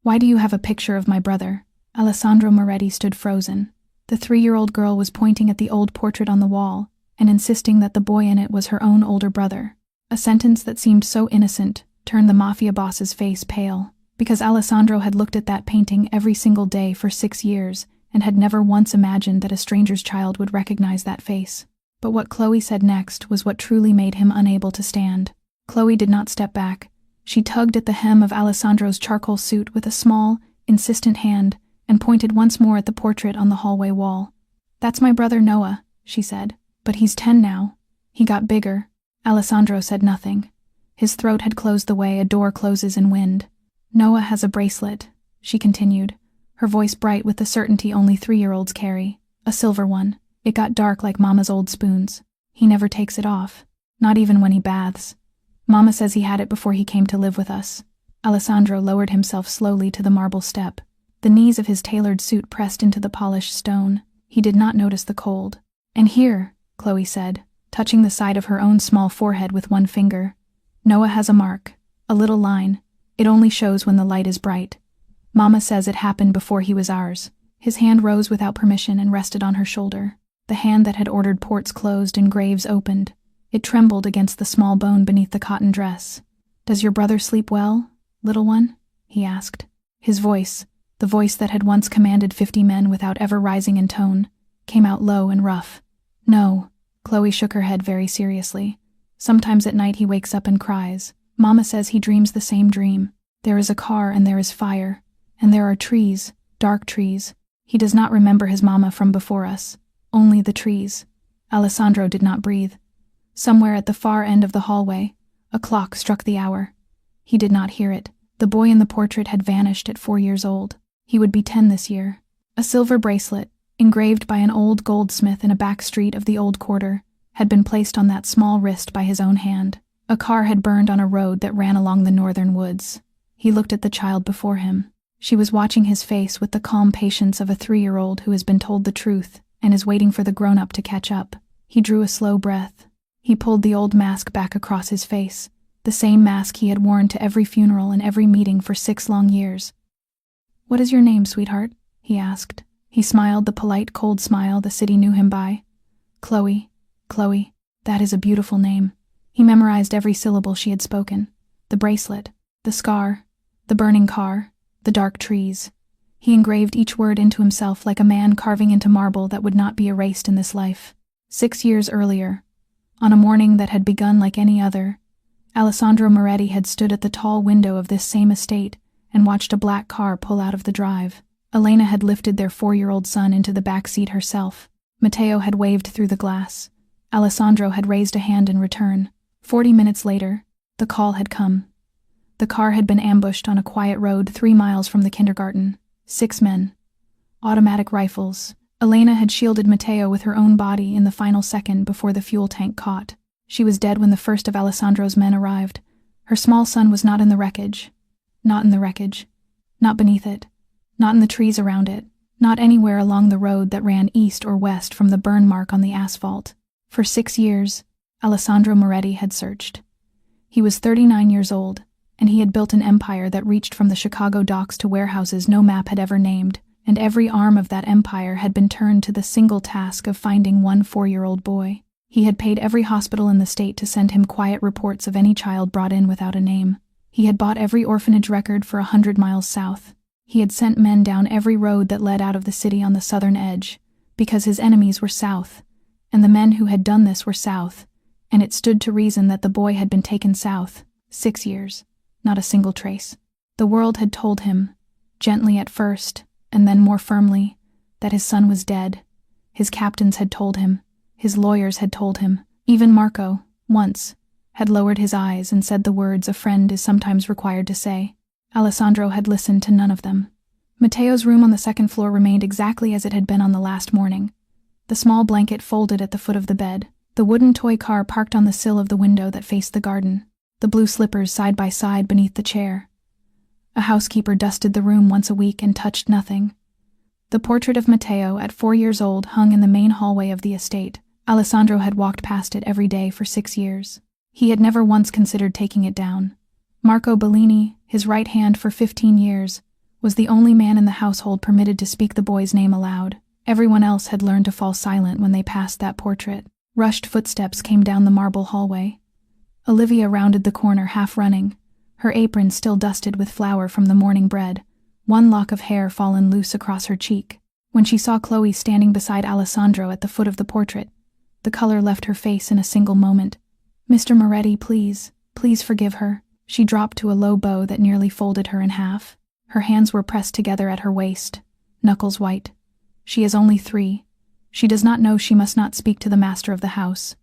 Why do you have a picture of my brother?" Alessandro Moretti stood frozen. The 3-year-old girl was pointing at the old portrait on the wall and insisting that the boy in it was her own older brother. A sentence that seemed so innocent turned the Mafia Boss's face pale, because Alessandro had looked at that painting every single day for 6 years and had never once imagined that a stranger's child would recognize that face. But what Khloe said next was what truly made him unable to stand. Khloe did not step back. She tugged at the hem of Alessandro's charcoal suit with a small, insistent hand and pointed once more at the portrait on the hallway wall. "That's my brother Noah," she said. "But he's 10 now. He got bigger." Alessandro said nothing. His throat had closed the way a door closes in wind. "Noah has a bracelet," she continued, her voice bright with the certainty only 3-year-olds carry. "A silver one. It got dark like Mama's old spoons. He never takes it off. Not even when he baths. Mama says he had it before he came to live with us." Alessandro lowered himself slowly to the marble step. The knees of his tailored suit pressed into the polished stone. He did not notice the cold. "And here," Khloe said, touching the side of her own small forehead with one finger. "Noah has a mark, a little line. It only shows when the light is bright. Mama says it happened before he was ours." His hand rose without permission and rested on her shoulder. The hand that had ordered ports closed and graves opened. It trembled against the small bone beneath the cotton dress. "Does your brother sleep well, little one?" he asked. His voice, the voice that had once commanded 50 men without ever rising in tone, came out low and rough. "No," Khloe shook her head very seriously. "Sometimes at night he wakes up and cries. Mama says he dreams the same dream. There is a car and there is fire. And there are trees, dark trees. He does not remember his mama from before us. Only the trees." Alessandro did not breathe. Somewhere at the far end of the hallway, a clock struck the hour. He did not hear it. The boy in the portrait had vanished at 4 years old. He would be 10 this year. A silver bracelet, engraved by an old goldsmith in a back street of the old quarter, had been placed on that small wrist by his own hand. A car had burned on a road that ran along the northern woods. He looked at the child before him. She was watching his face with the calm patience of a 3-year-old who has been told the truth and is waiting for the grown-up to catch up. He drew a slow breath. He pulled the old mask back across his face, the same mask he had worn to every funeral and every meeting for 6 long years. "What is your name, sweetheart?" he asked. He smiled the polite, cold smile the city knew him by. "Khloe, Khloe, that is a beautiful name." He memorized every syllable she had spoken. The bracelet, the scar, the burning car, the dark trees. He engraved each word into himself like a man carving into marble that would not be erased in this life. 6 years earlier, on a morning that had begun like any other, Alessandro Moretti had stood at the tall window of this same estate and watched a black car pull out of the drive. Elena had lifted their 4-year-old son into the back seat herself. Matteo had waved through the glass. Alessandro had raised a hand in return. 40 minutes later, the call had come. The car had been ambushed on a quiet road 3 miles from the kindergarten. 6 men. Automatic rifles. Elena had shielded Matteo with her own body in the final second before the fuel tank caught. She was dead when the first of Alessandro's men arrived. Her small son was not in the wreckage. Not in the wreckage. Not beneath it. Not in the trees around it. Not anywhere along the road that ran east or west from the burn mark on the asphalt. For 6 years, Alessandro Moretti had searched. He was 39 years old, and he had built an empire that reached from the Chicago docks to warehouses no map had ever named, and every arm of that empire had been turned to the single task of finding one 4-year-old boy. He had paid every hospital in the state to send him quiet reports of any child brought in without a name. He had bought every orphanage record for 100 miles south. He had sent men down every road that led out of the city on the southern edge, because his enemies were south, and the men who had done this were south, and it stood to reason that the boy had been taken south. 6 years. Not a single trace. The world had told him, gently at first, and then more firmly, that his son was dead. His captains had told him. His lawyers had told him. Even Marco, once, had lowered his eyes and said the words a friend is sometimes required to say. Alessandro had listened to none of them. Matteo's room on the 2nd floor remained exactly as it had been on the last morning. The small blanket folded at the foot of the bed. The wooden toy car parked on the sill of the window that faced the garden. The blue slippers side by side beneath the chair. A housekeeper dusted the room once a week and touched nothing. The portrait of Matteo at 4 years old hung in the main hallway of the estate. Alessandro had walked past it every day for 6 years. He had never once considered taking it down. Marco Bellini, his right hand for 15 years, was the only man in the household permitted to speak the boy's name aloud. Everyone else had learned to fall silent when they passed that portrait. Rushed footsteps came down the marble hallway. Olivia rounded the corner half running, her apron still dusted with flour from the morning bread, one lock of hair fallen loose across her cheek. When she saw Khloe standing beside Alessandro at the foot of the portrait, the color left her face in a single moment. "Mr. Moretti, please forgive her." She dropped to a low bow that nearly folded her in half. Her hands were pressed together at her waist, knuckles white. She is only 3. She does not know she must not speak to the master of the house.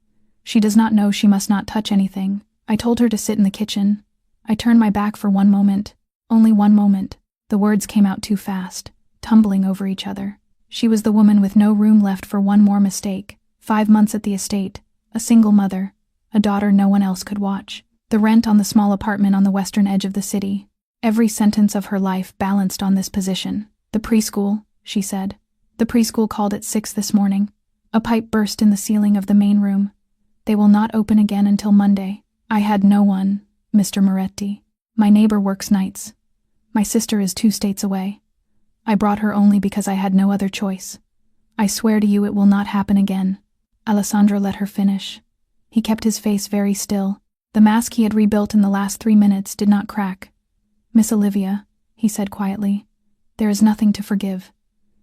She does not know she must not touch anything. I told her to sit in the kitchen. I turned my back for 1 moment. Only 1 moment. The words came out too fast, tumbling over each other. She was the woman with no room left for one more mistake. 5 months at the estate, a single mother, a daughter no one else could watch. The rent on the small apartment on the western edge of the city. Every sentence of her life balanced on this position. "The preschool," she said. "The preschool called at 6 this morning. A pipe burst in the ceiling of the main room. They will not open again until Monday. I had no one, Mr. Moretti. My neighbor works nights. My sister is 2 states away. I brought her only because I had no other choice. I swear to you it will not happen again." Alessandro let her finish. He kept his face very still. The mask he had rebuilt in the last 3 minutes did not crack. "Miss Olivia," he said quietly, "there is nothing to forgive."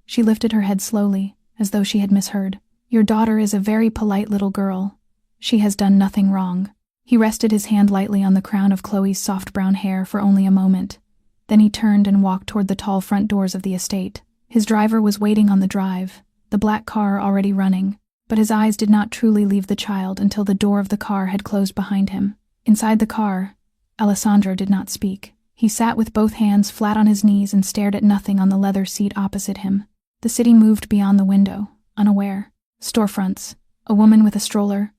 She lifted her head slowly, as though she had misheard. "Your daughter is a very polite little girl. She has done nothing wrong." He rested his hand lightly on the crown of Khloe's soft brown hair for only a moment. Then he turned and walked toward the tall front doors of the estate. His driver was waiting on the drive, the black car already running, but his eyes did not truly leave the child until the door of the car had closed behind him. Inside the car, Alessandro did not speak. He sat with both hands flat on his knees and stared at nothing on the leather seat opposite him. The city moved beyond the window, unaware. Storefronts, a woman with a stroller,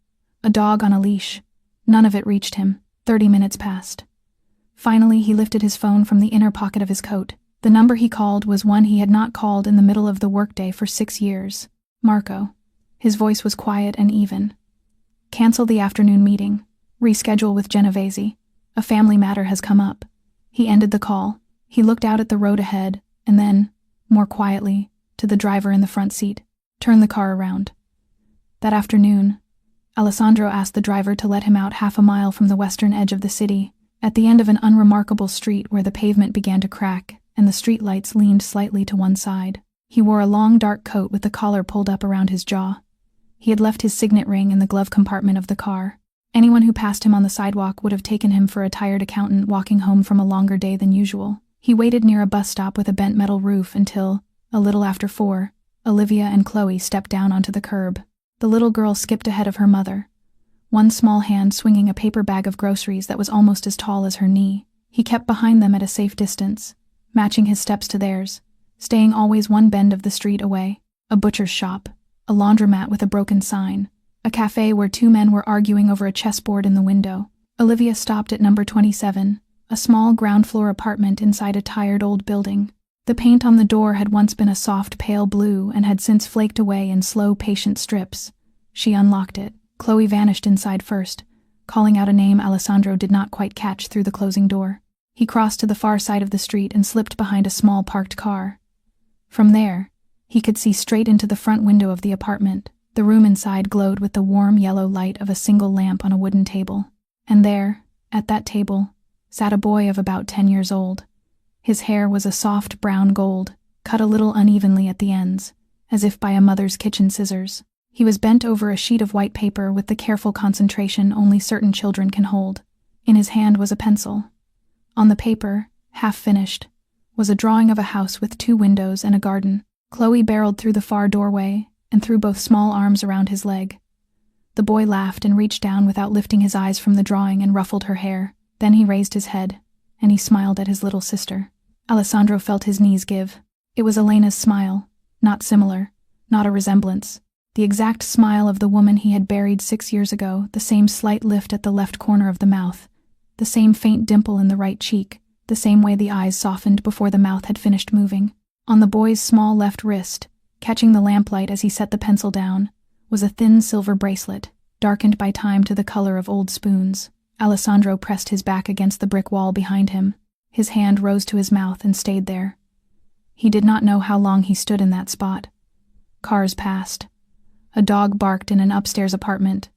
a dog on a leash. None of it reached him. 30 minutes passed. Finally, he lifted his phone from the inner pocket of his coat. The number he called was one he had not called in the middle of the workday for 6 years. Marco. His voice was quiet and even. "Cancel the afternoon meeting. Reschedule with Genovese. A family matter has come up." He ended the call. He looked out at the road ahead, and then, more quietly, to the driver in the front seat. "Turn the car around." That afternoon, Alessandro asked the driver to let him out half a mile from the western edge of the city, at the end of an unremarkable street where the pavement began to crack and the street lights leaned slightly to one side. He wore a long dark coat with the collar pulled up around his jaw. He had left his signet ring in the glove compartment of the car. Anyone who passed him on the sidewalk would have taken him for a tired accountant walking home from a longer day than usual. He waited near a bus stop with a bent metal roof until, a little after 4, Olivia and Khloe stepped down onto the curb. The little girl skipped ahead of her mother, one small hand swinging a paper bag of groceries that was almost as tall as her knee. He kept behind them at a safe distance, matching his steps to theirs, staying always one bend of the street away. A butcher's shop, a laundromat with a broken sign, a cafe where 2 men were arguing over a chessboard in the window. Olivia stopped at number 27, a small ground-floor apartment inside a tired old building. The paint on the door had once been a soft pale blue and had since flaked away in slow, patient strips. She unlocked it. Khloe vanished inside first, calling out a name Alessandro did not quite catch through the closing door. He crossed to the far side of the street and slipped behind a small parked car. From there, he could see straight into the front window of the apartment. The room inside glowed with the warm yellow light of a single lamp on a wooden table. And there, at that table, sat a boy of about 10 years old. His hair was a soft brown gold, cut a little unevenly at the ends, as if by a mother's kitchen scissors. He was bent over a sheet of white paper with the careful concentration only certain children can hold. In his hand was a pencil. On the paper, half finished, was a drawing of a house with 2 windows and a garden. Khloe barreled through the far doorway and threw both small arms around his leg. The boy laughed and reached down without lifting his eyes from the drawing and ruffled her hair. Then he raised his head, and he smiled at his little sister. Alessandro felt his knees give. It was Elena's smile, not similar, not a resemblance. The exact smile of the woman he had buried 6 years ago, the same slight lift at the left corner of the mouth, the same faint dimple in the right cheek, the same way the eyes softened before the mouth had finished moving. On the boy's small left wrist, catching the lamplight as he set the pencil down, was a thin silver bracelet, darkened by time to the color of old spoons. Alessandro pressed his back against the brick wall behind him. His hand rose to his mouth and stayed there, He did not know how long he stood in that spot. Cars passed. A dog barked in an upstairs apartment.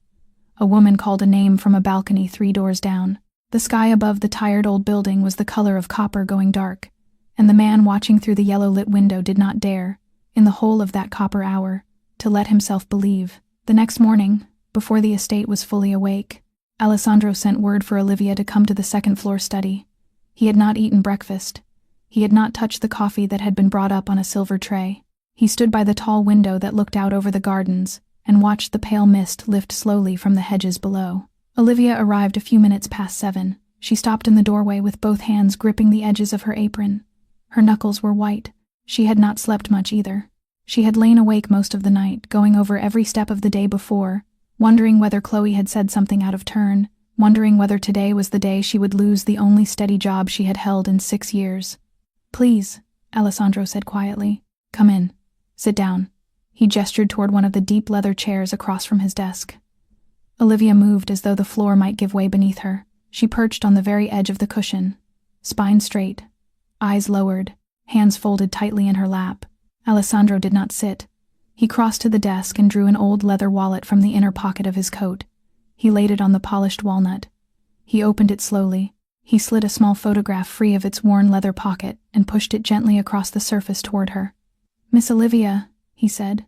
A woman called a name from a balcony 3 doors down. The sky above the tired old building was the color of copper going dark, and the man watching through the yellow-lit window did not dare, in the whole of that copper hour, to let himself believe. The next morning, before the estate was fully awake, Alessandro sent word for Olivia to come to the second-floor study. He had not eaten breakfast. He had not touched the coffee that had been brought up on a silver tray. He stood by the tall window that looked out over the gardens and watched the pale mist lift slowly from the hedges below. Olivia arrived a few minutes past 7. She stopped in the doorway with both hands gripping the edges of her apron. Her knuckles were white. She had not slept much either. She had lain awake most of the night, going over every step of the day before, wondering whether Khloe had said something out of turn, wondering whether today was the day she would lose the only steady job she had held in 6 years. "Please," Alessandro said quietly. "Come in. Sit down." He gestured toward one of the deep leather chairs across from his desk. Olivia moved as though the floor might give way beneath her. She perched on the very edge of the cushion, spine straight, eyes lowered, hands folded tightly in her lap. Alessandro did not sit. He crossed to the desk and drew an old leather wallet from the inner pocket of his coat. He laid it on the polished walnut. He opened it slowly. He slid a small photograph free of its worn leather pocket and pushed it gently across the surface toward her. "Miss Olivia," he said.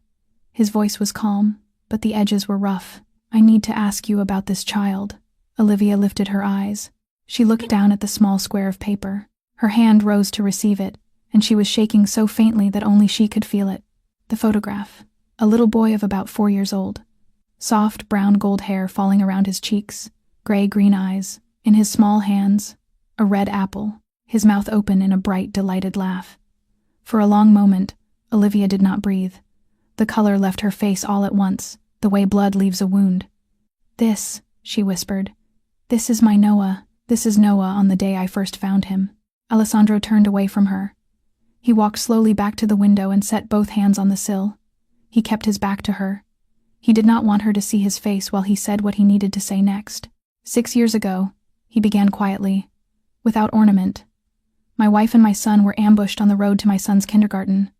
His voice was calm, but the edges were rough. "I need to ask you about this child." Olivia lifted her eyes. She looked down at the small square of paper. Her hand rose to receive it, and she was shaking so faintly that only she could feel it. The photograph. A little boy of about 4 years old. Soft brown gold hair falling around his cheeks, gray-green eyes. In his small hands, a red apple, his mouth open in a bright, delighted laugh. For a long moment, Olivia did not breathe. The color left her face all at once, the way blood leaves a wound. "This," she whispered. "This is my Noah. This is Noah on the day I first found him." Alessandro turned away from her. He walked slowly back to the window and set both hands on the sill. He kept his back to her. He did not want her to see his face while he said what he needed to say next. 6 years ago, he began quietly, without ornament. "My wife and my son were ambushed on the road to my son's kindergarten.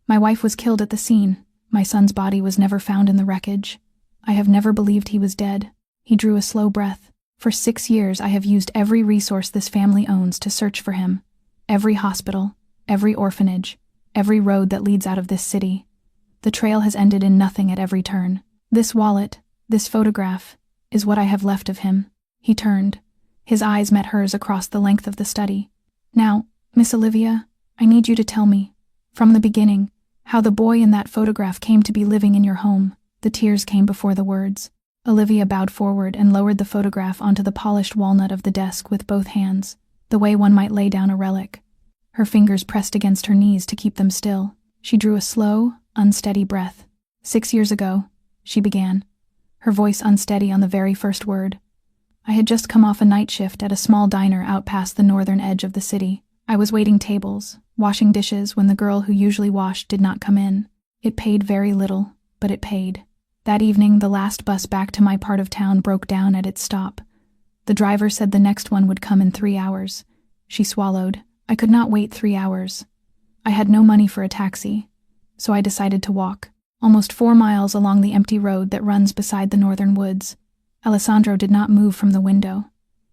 My wife was killed at the scene. My son's body was never found in the wreckage. I have never believed he was dead." He drew a slow breath. "For 6 years I have used every resource this family owns to search for him. Every hospital, every orphanage, every road that leads out of this city. The trail has ended in nothing at every turn. This wallet, this photograph, is what I have left of him." He turned. His eyes met hers across the length of the study. "Now, Miss Olivia, I need you to tell me, from the beginning, how the boy in that photograph came to be living in your home." The tears came before the words. Olivia bowed forward and lowered the photograph onto the polished walnut of the desk with both hands, the way one might lay down a relic. Her fingers pressed against her knees to keep them still. She drew a slow, unsteady breath. "6 years ago," she began, her voice unsteady on the very first word. "I had just come off a night shift at a small diner out past the northern edge of the city. I was waiting tables, washing dishes when the girl who usually washed did not come in. It paid very little, but it paid. That evening, the last bus back to my part of town broke down at its stop. The driver said the next one would come in 3 hours. She swallowed. I could not wait 3 hours. I had no money for a taxi, so I decided to walk, almost 4 miles along the empty road that runs beside the northern woods. Alessandro did not move from the window.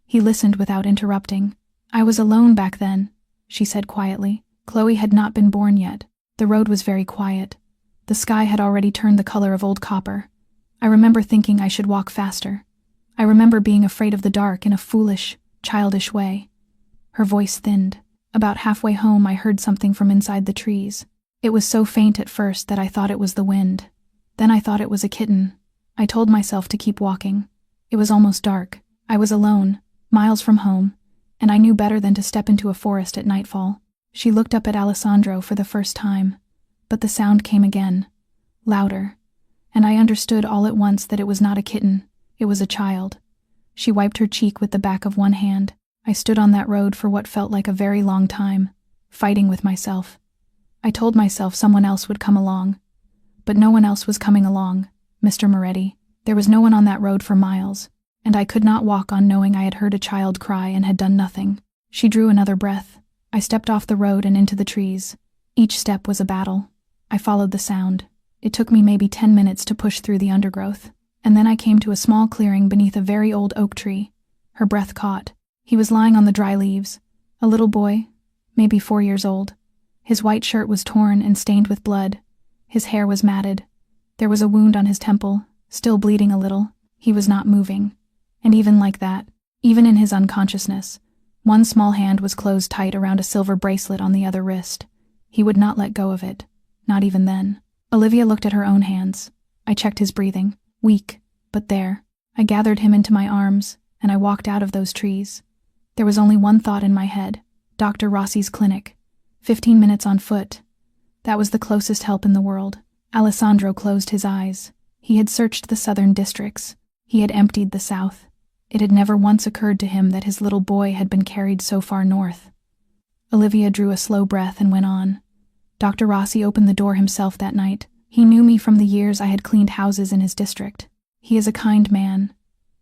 He listened without interrupting. "I was alone back then," she said quietly. "Khloe had not been born yet. The road was very quiet. The sky had already turned the color of old copper. I remember thinking I should walk faster. I remember being afraid of the dark in a foolish, childish way." Her voice thinned. "About halfway home I heard something from inside the trees. It was so faint at first that I thought it was the wind. Then I thought it was a kitten. I told myself to keep walking. It was almost dark. I was alone, miles from home, and I knew better than to step into a forest at nightfall." She looked up at Alessandro for the first time, but the sound came again, louder, and I understood all at once that it was not a kitten, it was a child. She wiped her cheek with the back of one hand. "I stood on that road for what felt like a very long time, fighting with myself. I told myself someone else would come along. But no one else was coming along, Mr. Moretti. There was no one on that road for miles, and I could not walk on knowing I had heard a child cry and had done nothing." She drew another breath. "I stepped off the road and into the trees. Each step was a battle. I followed the sound. It took me maybe 10 minutes to push through the undergrowth, and then I came to a small clearing beneath a very old oak tree. Her breath caught. He was lying on the dry leaves. A little boy, maybe 4 years old. His white shirt was torn and stained with blood. His hair was matted. There was a wound on his temple, still bleeding a little. He was not moving. And even like that, even in his unconsciousness, one small hand was closed tight around a silver bracelet on the other wrist. He would not let go of it, not even then. Olivia looked at her own hands. I checked his breathing, weak, but there. I gathered him into my arms, and I walked out of those trees. There was only one thought in my head: Dr. Rossi's clinic. 15 minutes on foot. That was the closest help in the world. Alessandro closed his eyes. He had searched the southern districts. He had emptied the south. It had never once occurred to him that his little boy had been carried so far north. Olivia drew a slow breath and went on. Dr. Rossi opened the door himself that night. He knew me from the years I had cleaned houses in his district. He is a kind man.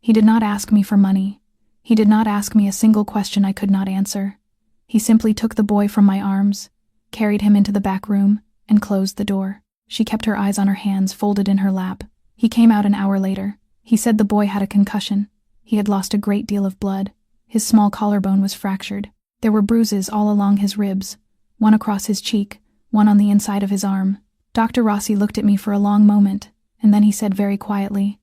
He did not ask me for money. He did not ask me a single question I could not answer. He simply took the boy from my arms, carried him into the back room, and closed the door. She kept her eyes on her hands folded in her lap. He came out an hour later. He said the boy had a concussion. He had lost a great deal of blood. His small collarbone was fractured. There were bruises all along his ribs, one across his cheek, one on the inside of his arm. Dr. Rossi looked at me for a long moment, and then he said very quietly,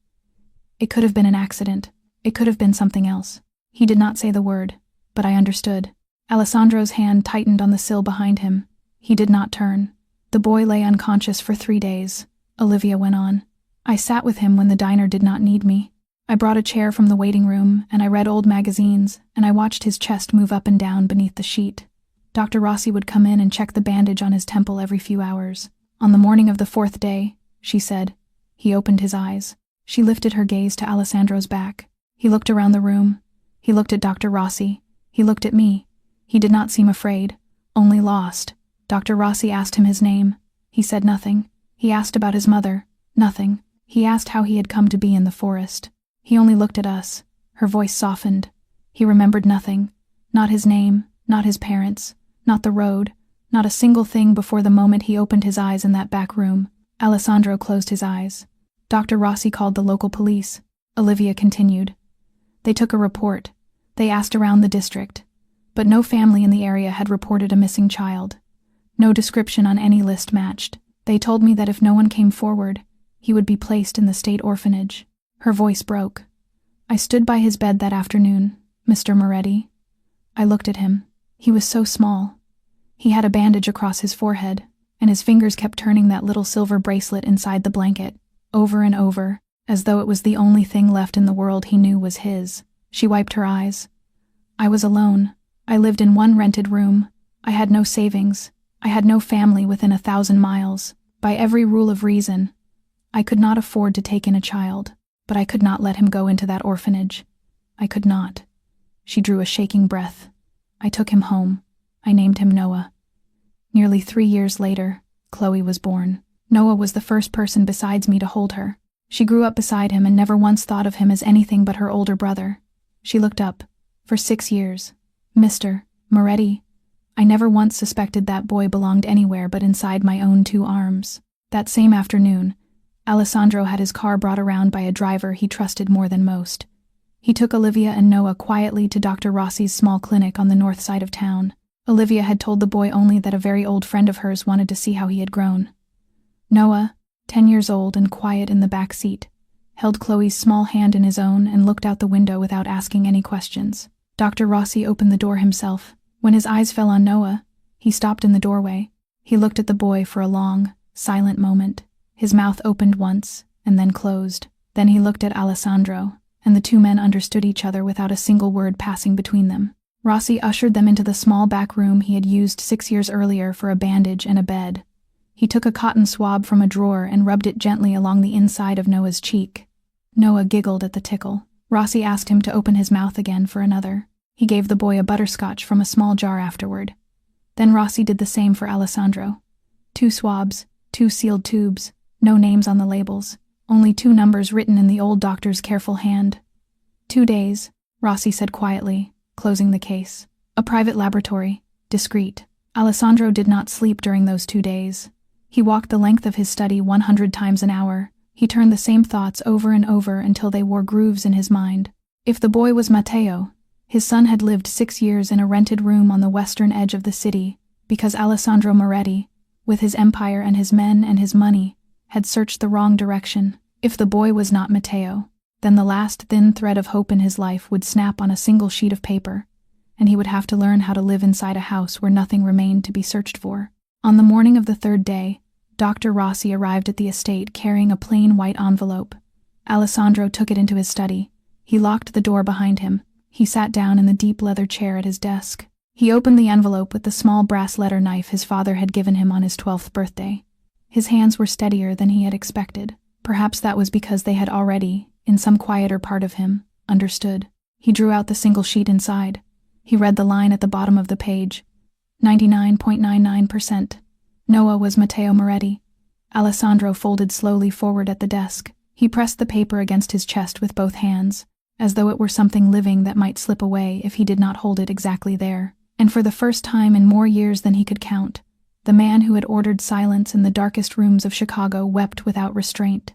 "It could have been an accident. It could have been something else." He did not say the word, but I understood. Alessandro's hand tightened on the sill behind him. He did not turn. The boy lay unconscious for 3 days. Olivia went on. I sat with him when the diner did not need me. I brought a chair from the waiting room, and I read old magazines, and I watched his chest move up and down beneath the sheet. Dr. Rossi would come in and check the bandage on his temple every few hours. On the morning of the 4th day, she said, he opened his eyes. She lifted her gaze to Alessandro's back. He looked around the room. He looked at Dr. Rossi. He looked at me. He did not seem afraid, only lost. Dr. Rossi asked him his name. He said nothing. He asked about his mother. Nothing. He asked how he had come to be in the forest. He only looked at us. Her voice softened. He remembered nothing. Not his name, not his parents, not the road, not a single thing before the moment he opened his eyes in that back room. Alessandro closed his eyes. Dr. Rossi called the local police. Olivia continued. They took a report. They asked around the district. But no family in the area had reported a missing child. No description on any list matched. They told me that if no one came forward, he would be placed in the state orphanage. Her voice broke. I stood by his bed that afternoon, Mr. Moretti. I looked at him. He was so small. He had a bandage across his forehead, and his fingers kept turning that little silver bracelet inside the blanket, over and over, as though it was the only thing left in the world he knew was his. She wiped her eyes. I was alone. I lived in one rented room. I had no savings. I had no family within 1,000 miles. By every rule of reason, I could not afford to take in a child, but I could not let him go into that orphanage. I could not. She drew a shaking breath. I took him home. I named him Noah. Nearly 3 years later, Khloe was born. Noah was the first person besides me to hold her. She grew up beside him and never once thought of him as anything but her older brother. She looked up. For 6 years. Mr. Moretti. I never once suspected that boy belonged anywhere but inside my own 2 arms. That same afternoon, Alessandro had his car brought around by a driver he trusted more than most. He took Olivia and Noah quietly to Dr. Rossi's small clinic on the north side of town. Olivia had told the boy only that a very old friend of hers wanted to see how he had grown. Noah, 10 years old and quiet in the back seat, held Khloe's small hand in his own and looked out the window without asking any questions. Dr. Rossi opened the door himself. When his eyes fell on Noah, he stopped in the doorway. He looked at the boy for a long, silent moment. His mouth opened once, and then closed. Then he looked at Alessandro, and the 2 men understood each other without a single word passing between them. Rossi ushered them into the small back room he had used 6 years earlier for a bandage and a bed. He took a cotton swab from a drawer and rubbed it gently along the inside of Noah's cheek. Noah giggled at the tickle. Rossi asked him to open his mouth again for another. He gave the boy a butterscotch from a small jar afterward. Then Rossi did the same for Alessandro. 2 swabs, 2 sealed tubes, no names on the labels, only 2 numbers written in the old doctor's careful hand. 2 days, Rossi said quietly, closing the case. A private laboratory, discreet. Alessandro did not sleep during those 2 days. He walked the length of his study 100 times an hour. He turned the same thoughts over and over until they wore grooves in his mind. If the boy was Matteo, his son had lived 6 years in a rented room on the western edge of the city, because Alessandro Moretti, with his empire and his men and his money, had searched the wrong direction. If the boy was not Matteo, then the last thin thread of hope in his life would snap on a single sheet of paper, and he would have to learn how to live inside a house where nothing remained to be searched for. On the morning of the 3rd day, Dr. Rossi arrived at the estate carrying a plain white envelope. Alessandro took it into his study. He locked the door behind him. He sat down in the deep leather chair at his desk. He opened the envelope with the small brass letter knife his father had given him on his 12th birthday. His hands were steadier than he had expected. Perhaps that was because they had already, in some quieter part of him, understood. He drew out the single sheet inside. He read the line at the bottom of the page. 99.99%. Noah was Matteo Moretti. Alessandro folded slowly forward at the desk. He pressed the paper against his chest with both hands, as though it were something living that might slip away if he did not hold it exactly there. And for the first time in more years than he could count, the man who had ordered silence in the darkest rooms of Chicago wept without restraint.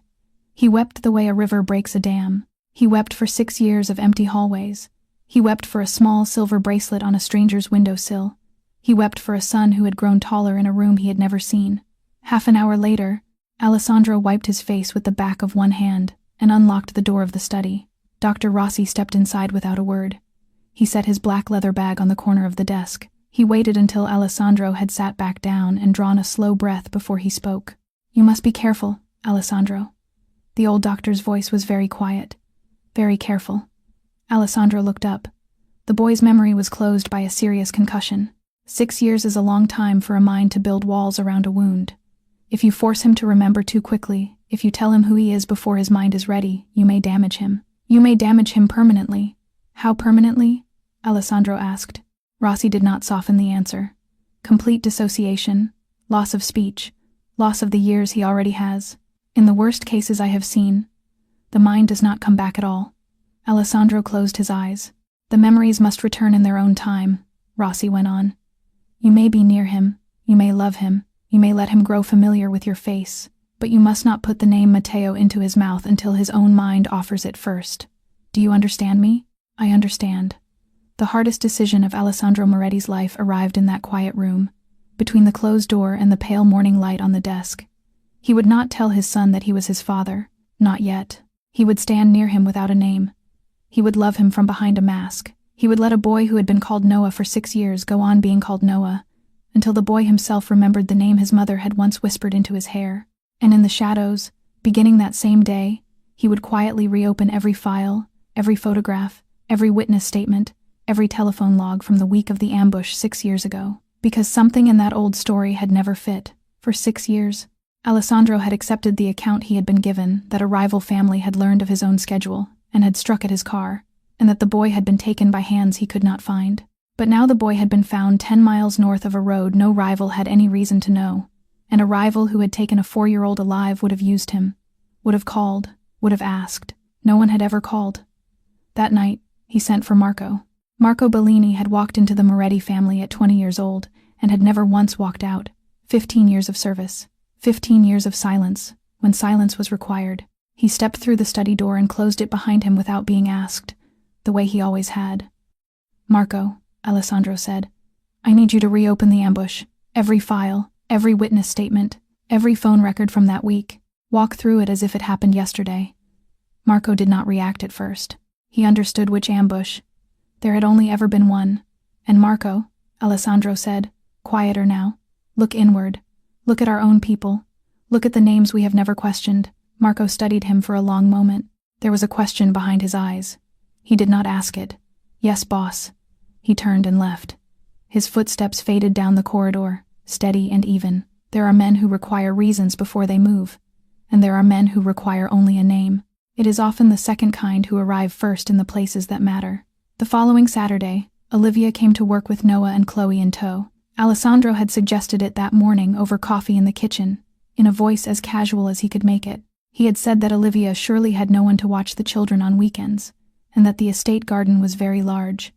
He wept the way a river breaks a dam. He wept for 6 years of empty hallways. He wept for a small silver bracelet on a stranger's windowsill. He wept for a son who had grown taller in a room he had never seen. Half an hour later, Alessandro wiped his face with the back of one hand and unlocked the door of the study. Dr. Rossi stepped inside without a word. He set his black leather bag on the corner of the desk. He waited until Alessandro had sat back down and drawn a slow breath before he spoke. "You must be careful, Alessandro." The old doctor's voice was very quiet. "Very careful." Alessandro looked up. The boy's memory was closed by a serious concussion. 6 years is a long time for a mind to build walls around a wound. If you force him to remember too quickly, if you tell him who he is before his mind is ready, you may damage him. You may damage him permanently. How permanently? Alessandro asked. Rossi did not soften the answer. Complete dissociation, loss of speech, loss of the years he already has. In the worst cases I have seen, the mind does not come back at all. Alessandro closed his eyes. The memories must return in their own time, Rossi went on. You may be near him, you may love him, you may let him grow familiar with your face, but you must not put the name Matteo into his mouth until his own mind offers it first. Do you understand me? I understand. The hardest decision of Alessandro Moretti's life arrived in that quiet room, between the closed door and the pale morning light on the desk. He would not tell his son that he was his father, not yet. He would stand near him without a name. He would love him from behind a mask. He would let a boy who had been called Noah for 6 years go on being called Noah, until the boy himself remembered the name his mother had once whispered into his hair. And in the shadows, beginning that same day, he would quietly reopen every file, every photograph, every witness statement, every telephone log from the week of the ambush 6 years ago. Because something in that old story had never fit. For 6 years, Alessandro had accepted the account he had been given that a rival family had learned of his own schedule and had struck at his car, and that the boy had been taken by hands he could not find. But now the boy had been found 10 miles north of a road no rival had any reason to know, and a rival who had taken a 4-year-old alive would have used him, would have called, would have asked. No one had ever called. That night, he sent for Marco. Marco Bellini had walked into the Moretti family at 20 years old and had never once walked out. 15 years of service. 15 years of silence, when silence was required. He stepped through the study door and closed it behind him without being asked, the way he always had. Marco, Alessandro said, I need you to reopen the ambush. Every file, every witness statement, every phone record from that week. Walk through it as if it happened yesterday. Marco did not react at first. He understood which ambush. There had only ever been one. And Marco, Alessandro said, quieter now. Look inward. Look at our own people. Look at the names we have never questioned. Marco studied him for a long moment. There was a question behind his eyes. He did not ask it. Yes, boss. He turned and left. His footsteps faded down the corridor, steady and even. There are men who require reasons before they move, and there are men who require only a name. It is often the second kind who arrive first in the places that matter. The following Saturday, Olivia came to work with Noah and Khloe in tow. Alessandro had suggested it that morning over coffee in the kitchen, in a voice as casual as he could make it. He had said that Olivia surely had no one to watch the children on weekends, and that the estate garden was very large,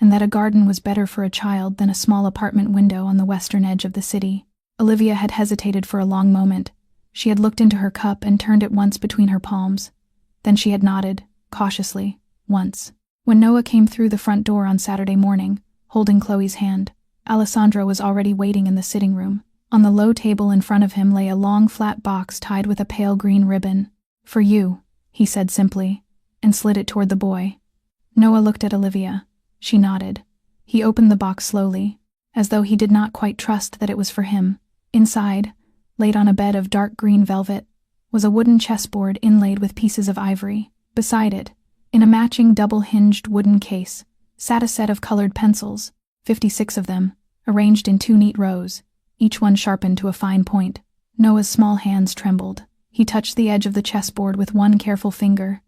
and that a garden was better for a child than a small apartment window on the western edge of the city. Olivia had hesitated for a long moment. She had looked into her cup and turned it once between her palms. Then she had nodded, cautiously, once. When Noah came through the front door on Saturday morning, holding Khloe's hand, Alessandro was already waiting in the sitting room. On the low table in front of him lay a long flat box tied with a pale green ribbon. "For you," he said simply, and slid it toward the boy. Noah looked at Olivia. She nodded. He opened the box slowly, as though he did not quite trust that it was for him. Inside, laid on a bed of dark green velvet, was a wooden chessboard inlaid with pieces of ivory. Beside it, in a matching double-hinged wooden case, sat a set of colored pencils, 56 of them, arranged in 2 neat rows, each one sharpened to a fine point. Noah's small hands trembled. He touched the edge of the chessboard with one careful finger,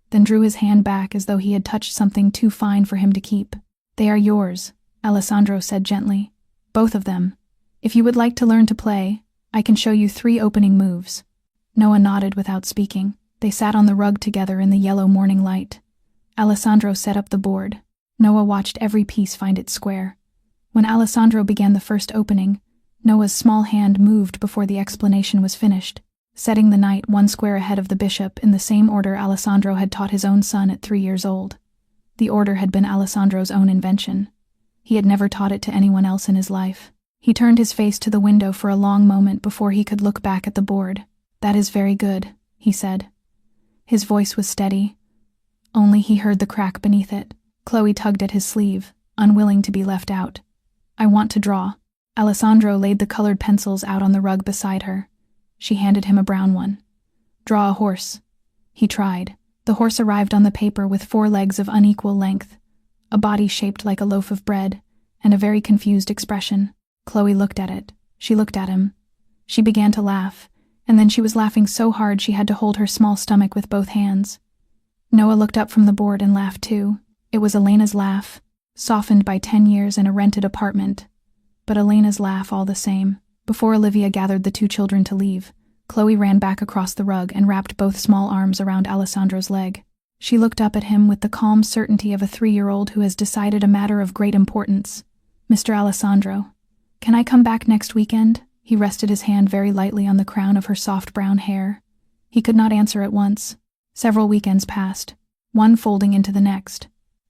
then drew his hand back as though he had touched something too fine for him to keep. "They are yours," Alessandro said gently. "Both of them. If you would like to learn to play, I can show you 3 opening moves." Noah nodded without speaking. They sat on the rug together in the yellow morning light. Alessandro set up the board. Noah watched every piece find its square. When Alessandro began the first opening, Noah's small hand moved before the explanation was finished, setting the knight 1 square ahead of the bishop in the same order Alessandro had taught his own son at 3 years old. The order had been Alessandro's own invention. He had never taught it to anyone else in his life. He turned his face to the window for a long moment before he could look back at the board. "That is very good," he said. His voice was steady. Only he heard the crack beneath it. Khloe tugged at his sleeve, unwilling to be left out. "I want to draw." Alessandro laid the colored pencils out on the rug beside her. She handed him a brown one. "Draw a horse." He tried. The horse arrived on the paper with 4 legs of unequal length, a body shaped like a loaf of bread, and a very confused expression. Khloe looked at it. She looked at him. She began to laugh, and then she was laughing so hard she had to hold her small stomach with both hands. Noah looked up from the board and laughed too. It was Elena's laugh, softened by 10 years in a rented apartment. But Elena's laugh all the same. Before Olivia gathered the 2 children to leave, Khloe ran back across the rug and wrapped both small arms around Alessandro's leg. She looked up at him with the calm certainty of a 3-year-old who has decided a matter of great importance. "Mr. Alessandro, can I come back next weekend?" He rested his hand very lightly on the crown of her soft brown hair. He could not answer at once. Several weekends passed, one folding into the next.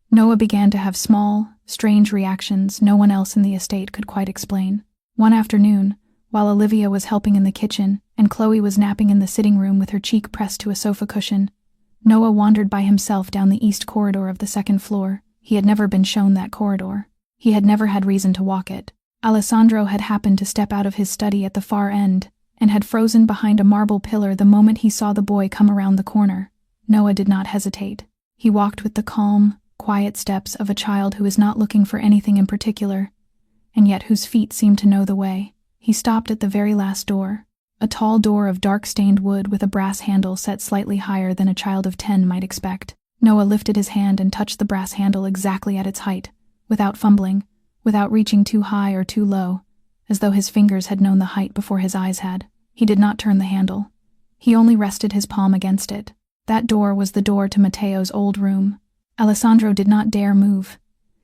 Noah began to have small, strange reactions no one else in the estate could quite explain. One afternoon, while Olivia was helping in the kitchen and Khloe was napping in the sitting room with her cheek pressed to a sofa cushion, Noah wandered by himself down the east corridor of the 2nd floor. He had never been shown that corridor. He had never had reason to walk it. Alessandro had happened to step out of his study at the far end and had frozen behind a marble pillar the moment he saw the boy come around the corner. Noah did not hesitate. He walked with the calm, quiet steps of a child who is not looking for anything in particular, and yet whose feet seem to know the way. He stopped at the very last door, a tall door of dark-stained wood with a brass handle set slightly higher than a child of 10 might expect. Noah lifted his hand and touched the brass handle exactly at its height, without fumbling, without reaching too high or too low, as though his fingers had known the height before his eyes had. He did not turn the handle. He only rested his palm against it. That door was the door to Matteo's old room. Alessandro did not dare move.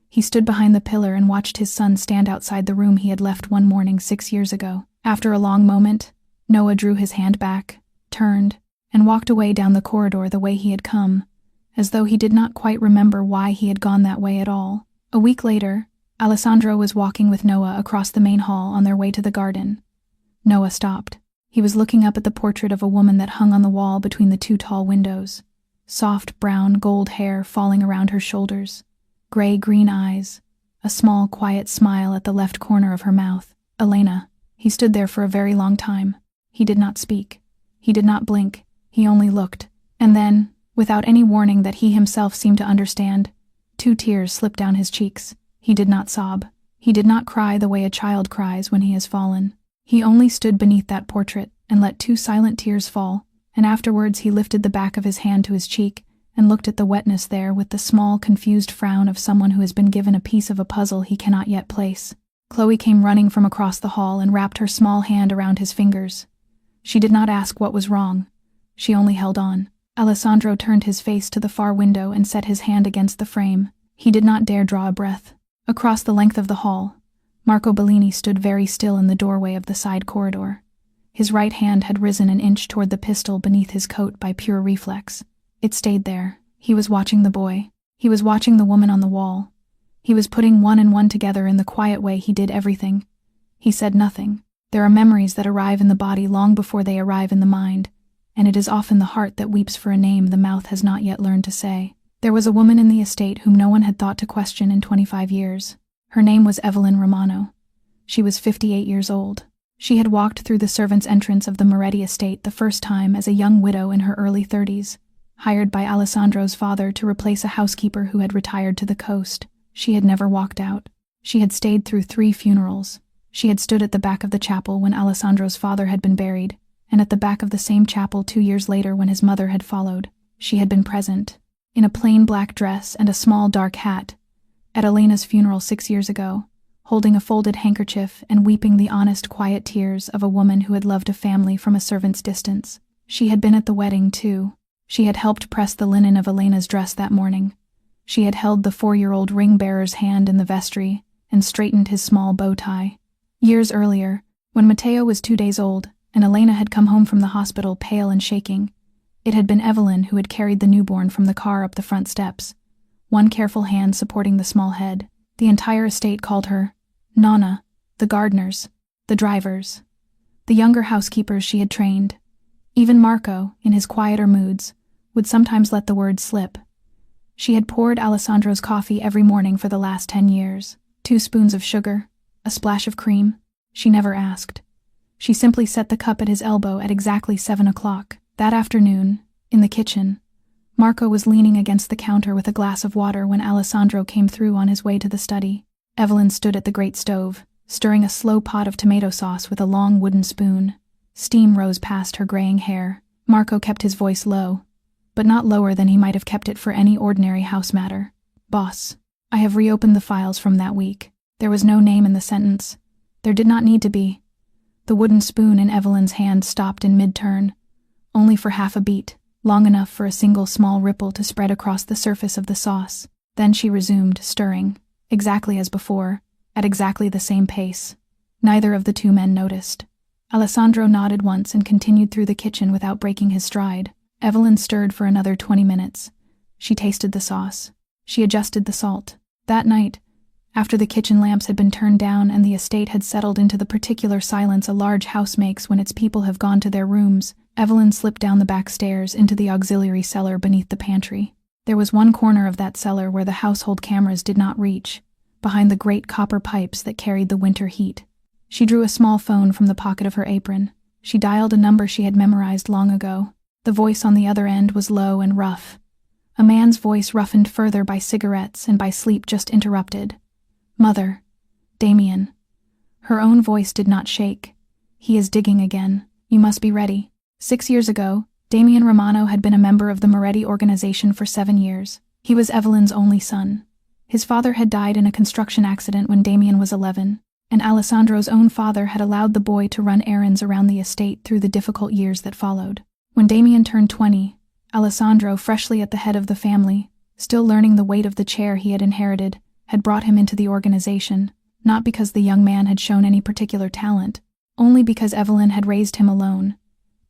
He stood behind the pillar and watched his son stand outside the room he had left one morning 6 years ago. After a long moment, Noah drew his hand back, turned, and walked away down the corridor the way he had come, as though he did not quite remember why he had gone that way at all. A week later, Alessandro was walking with Noah across the main hall on their way to the garden. Noah stopped. He was looking up at the portrait of a woman that hung on the wall between the 2 tall windows. Soft brown gold hair falling around her shoulders, gray-green eyes, a small quiet smile at the left corner of her mouth. Elena. He stood there for a very long time. He did not speak. He did not blink. He only looked. And then, without any warning that he himself seemed to understand, 2 tears slipped down his cheeks. He did not sob. He did not cry the way a child cries when he has fallen. He only stood beneath that portrait and let 2 silent tears fall, and afterwards he lifted the back of his hand to his cheek and looked at the wetness there with the small, confused frown of someone who has been given a piece of a puzzle he cannot yet place. Khloe came running from across the hall and wrapped her small hand around his fingers. She did not ask what was wrong. She only held on. Alessandro turned his face to the far window and set his hand against the frame. He did not dare draw a breath. Across the length of the hall, Marco Bellini stood very still in the doorway of the side corridor. His right hand had risen an inch toward the pistol beneath his coat by pure reflex. It stayed there. He was watching the boy. He was watching the woman on the wall. He was putting one and one together in the quiet way he did everything. He said nothing. There are memories that arrive in the body long before they arrive in the mind, and it is often the heart that weeps for a name the mouth has not yet learned to say. There was a woman in the estate whom no one had thought to question in 25 years. Her name was Evelyn Romano. She was 58 years old. She had walked through the servants' entrance of the Moretti estate the first time as a young widow in her early 30s, hired by Alessandro's father to replace a housekeeper who had retired to the coast. She had never walked out. She had stayed through 3 funerals. She had stood at the back of the chapel when Alessandro's father had been buried, and at the back of the same chapel 2 years later when his mother had followed. She had been present, in a plain black dress and a small dark hat, at Elena's funeral 6 years ago, holding a folded handkerchief and weeping the honest, quiet tears of a woman who had loved a family from a servant's distance. She had been at the wedding, too. She had helped press the linen of Elena's dress that morning. She had held the 4-year-old ring-bearer's hand in the vestry and straightened his small bow tie. Years earlier, when Matteo was 2 days old and Elena had come home from the hospital pale and shaking, it had been Evelyn who had carried the newborn from the car up the front steps, one careful hand supporting the small head. The entire estate called her Nonna, the gardeners, the drivers, the younger housekeepers she had trained. Even Marco, in his quieter moods, would sometimes let the word slip. She had poured Alessandro's coffee every morning for the last 10 years. 2 spoons of sugar, a splash of cream. She never asked. She simply set the cup at his elbow at exactly 7 o'clock. That afternoon, in the kitchen, Marco was leaning against the counter with a glass of water when Alessandro came through on his way to the study. Evelyn stood at the great stove, stirring a slow pot of tomato sauce with a long wooden spoon. Steam rose past her graying hair. Marco kept his voice low, but not lower than he might have kept it for any ordinary house matter. "Boss, I have reopened the files from that week." There was no name in the sentence. There did not need to be. The wooden spoon in Evelyn's hand stopped in mid-turn, only for half a beat, long enough for a single small ripple to spread across the surface of the sauce. Then she resumed, stirring, exactly as before, at exactly the same pace. Neither of the 2 men noticed. Alessandro nodded once and continued through the kitchen without breaking his stride. Evelyn stirred for another 20 minutes. She tasted the sauce. She adjusted the salt. That night, after the kitchen lamps had been turned down and the estate had settled into the particular silence a large house makes when its people have gone to their rooms, Evelyn slipped down the back stairs into the auxiliary cellar beneath the pantry. There was one corner of that cellar where the household cameras did not reach, behind the great copper pipes that carried the winter heat. She drew a small phone from the pocket of her apron. She dialed a number she had memorized long ago. The voice on the other end was low and rough. A man's voice roughened further by cigarettes and by sleep just interrupted. "Mother. Damian." Her own voice did not shake. "He is digging again. You must be ready." 6 years ago, Damian Romano had been a member of the Moretti organization for 7 years. He was Evelyn's only son. His father had died in a construction accident when Damian was 11, and Alessandro's own father had allowed the boy to run errands around the estate through the difficult years that followed. When Damian turned 20, Alessandro, freshly at the head of the family, still learning the weight of the chair he had inherited, had brought him into the organization, not because the young man had shown any particular talent, only because Evelyn had raised him alone,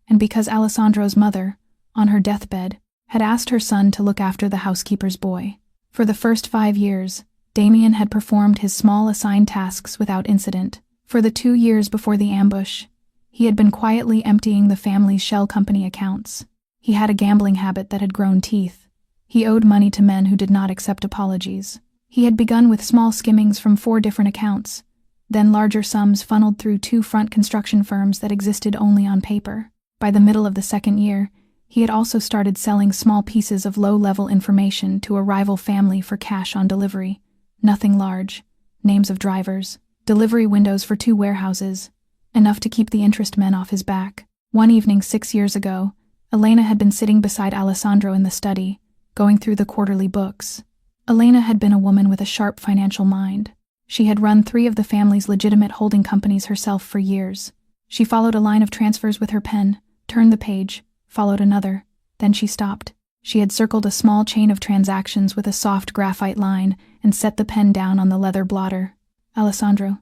and because Alessandro's mother, on her deathbed, had asked her son to look after the housekeeper's boy. For the first 5 years, Damian had performed his small assigned tasks without incident. For the 2 years before the ambush, he had been quietly emptying the family's shell company accounts. He had a gambling habit that had grown teeth. He owed money to men who did not accept apologies. He had begun with small skimmings from 4 different accounts, then larger sums funneled through 2 front construction firms that existed only on paper. By the middle of the 2nd year, he had also started selling small pieces of low-level information to a rival family for cash on delivery. Nothing large. Names of drivers, delivery windows for 2 warehouses, enough to keep the interest men off his back. One evening 6 years ago, Elena had been sitting beside Alessandro in the study, going through the quarterly books. Elena had been a woman with a sharp financial mind. She had run 3 of the family's legitimate holding companies herself for years. She followed a line of transfers with her pen, turned the page, followed another, then she stopped. She had circled a small chain of transactions with a soft graphite line and set the pen down on the leather blotter. Alessandro,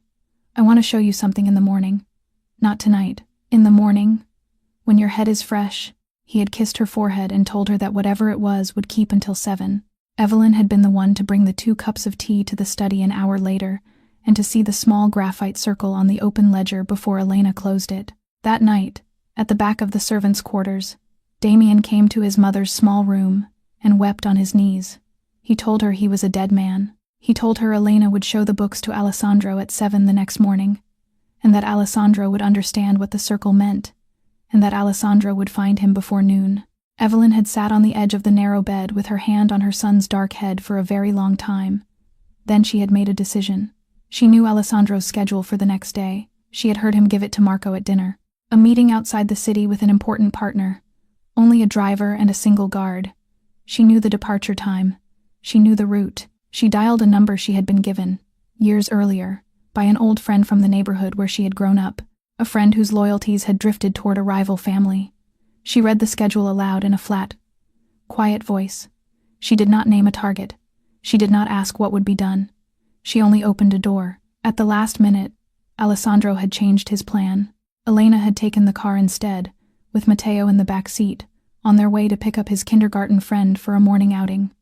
I want to show you something in the morning. Not tonight. In the morning. When your head is fresh. He had kissed her forehead and told her that whatever it was would keep until 7. Evelyn had been the one to bring the 2 cups of tea to the study an hour later, and to see the small graphite circle on the open ledger before Elena closed it. That night, at the back of the servants' quarters, Damian came to his mother's small room and wept on his knees. He told her he was a dead man. He told her Elena would show the books to Alessandro at 7 the next morning, and that Alessandro would understand what the circle meant, and that Alessandro would find him before noon. Evelyn had sat on the edge of the narrow bed with her hand on her son's dark head for a very long time. Then she had made a decision. She knew Alessandro's schedule for the next day. She had heard him give it to Marco at dinner. A meeting outside the city with an important partner. Only a driver and a single guard. She knew the departure time. She knew the route. She dialed a number she had been given, years earlier, by an old friend from the neighborhood where she had grown up, a friend whose loyalties had drifted toward a rival family. She read the schedule aloud in a flat, quiet voice. She did not name a target. She did not ask what would be done. She only opened a door. At the last minute, Alessandro had changed his plan. Elena had taken the car instead, with Matteo in the back seat, on their way to pick up his kindergarten friend for a morning outing.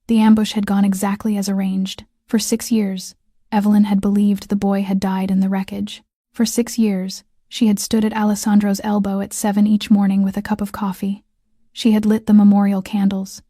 The ambush had gone exactly as arranged. For 6 years, Evelyn had believed the boy had died in the wreckage. For 6 years, she had stood at Alessandro's elbow at 7 each morning with a cup of coffee. She had lit the memorial candles.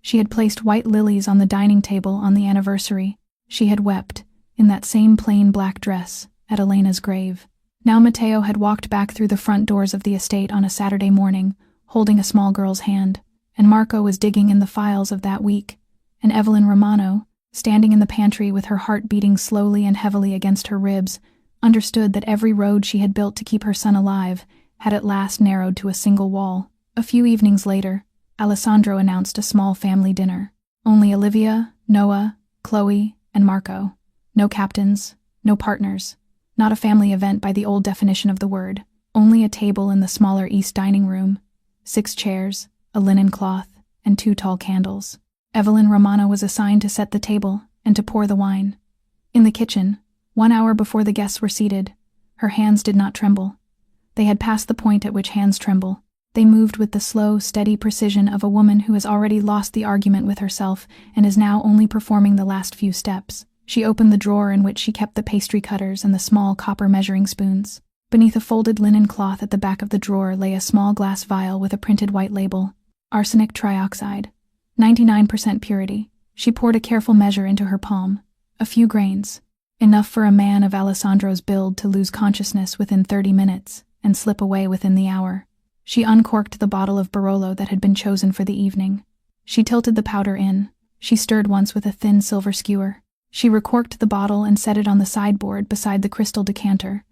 She had placed white lilies on the dining table on the anniversary. She had wept, in that same plain black dress, at Elena's grave. Now Matteo had walked back through the front doors of the estate on a Saturday morning, holding a small girl's hand, and Marco was digging in the files of that week, and Evelyn Romano, standing in the pantry with her heart beating slowly and heavily against her ribs, understood that every road she had built to keep her son alive had at last narrowed to a single wall. A few evenings later, Alessandro announced a small family dinner. Only Olivia, Noah, Khloe, and Marco. No captains, no partners. Not a family event by the old definition of the word. Only a table in the smaller east dining room, 6 chairs, a linen cloth, and 2 tall candles. Evelyn Romano was assigned to set the table and to pour the wine. In the kitchen, 1 hour before the guests were seated, her hands did not tremble. They had passed the point at which hands tremble. They moved with the slow, steady precision of a woman who has already lost the argument with herself and is now only performing the last few steps. She opened the drawer in which she kept the pastry cutters and the small copper measuring spoons. Beneath a folded linen cloth at the back of the drawer lay a small glass vial with a printed white label. Arsenic trioxide. 99% purity. She poured a careful measure into her palm. A few grains. Enough for a man of Alessandro's build to lose consciousness within 30 minutes and slip away within the hour. She uncorked the bottle of Barolo that had been chosen for the evening. She tilted the powder in. She stirred once with a thin silver skewer. She recorked the bottle and set it on the sideboard beside the crystal decanter,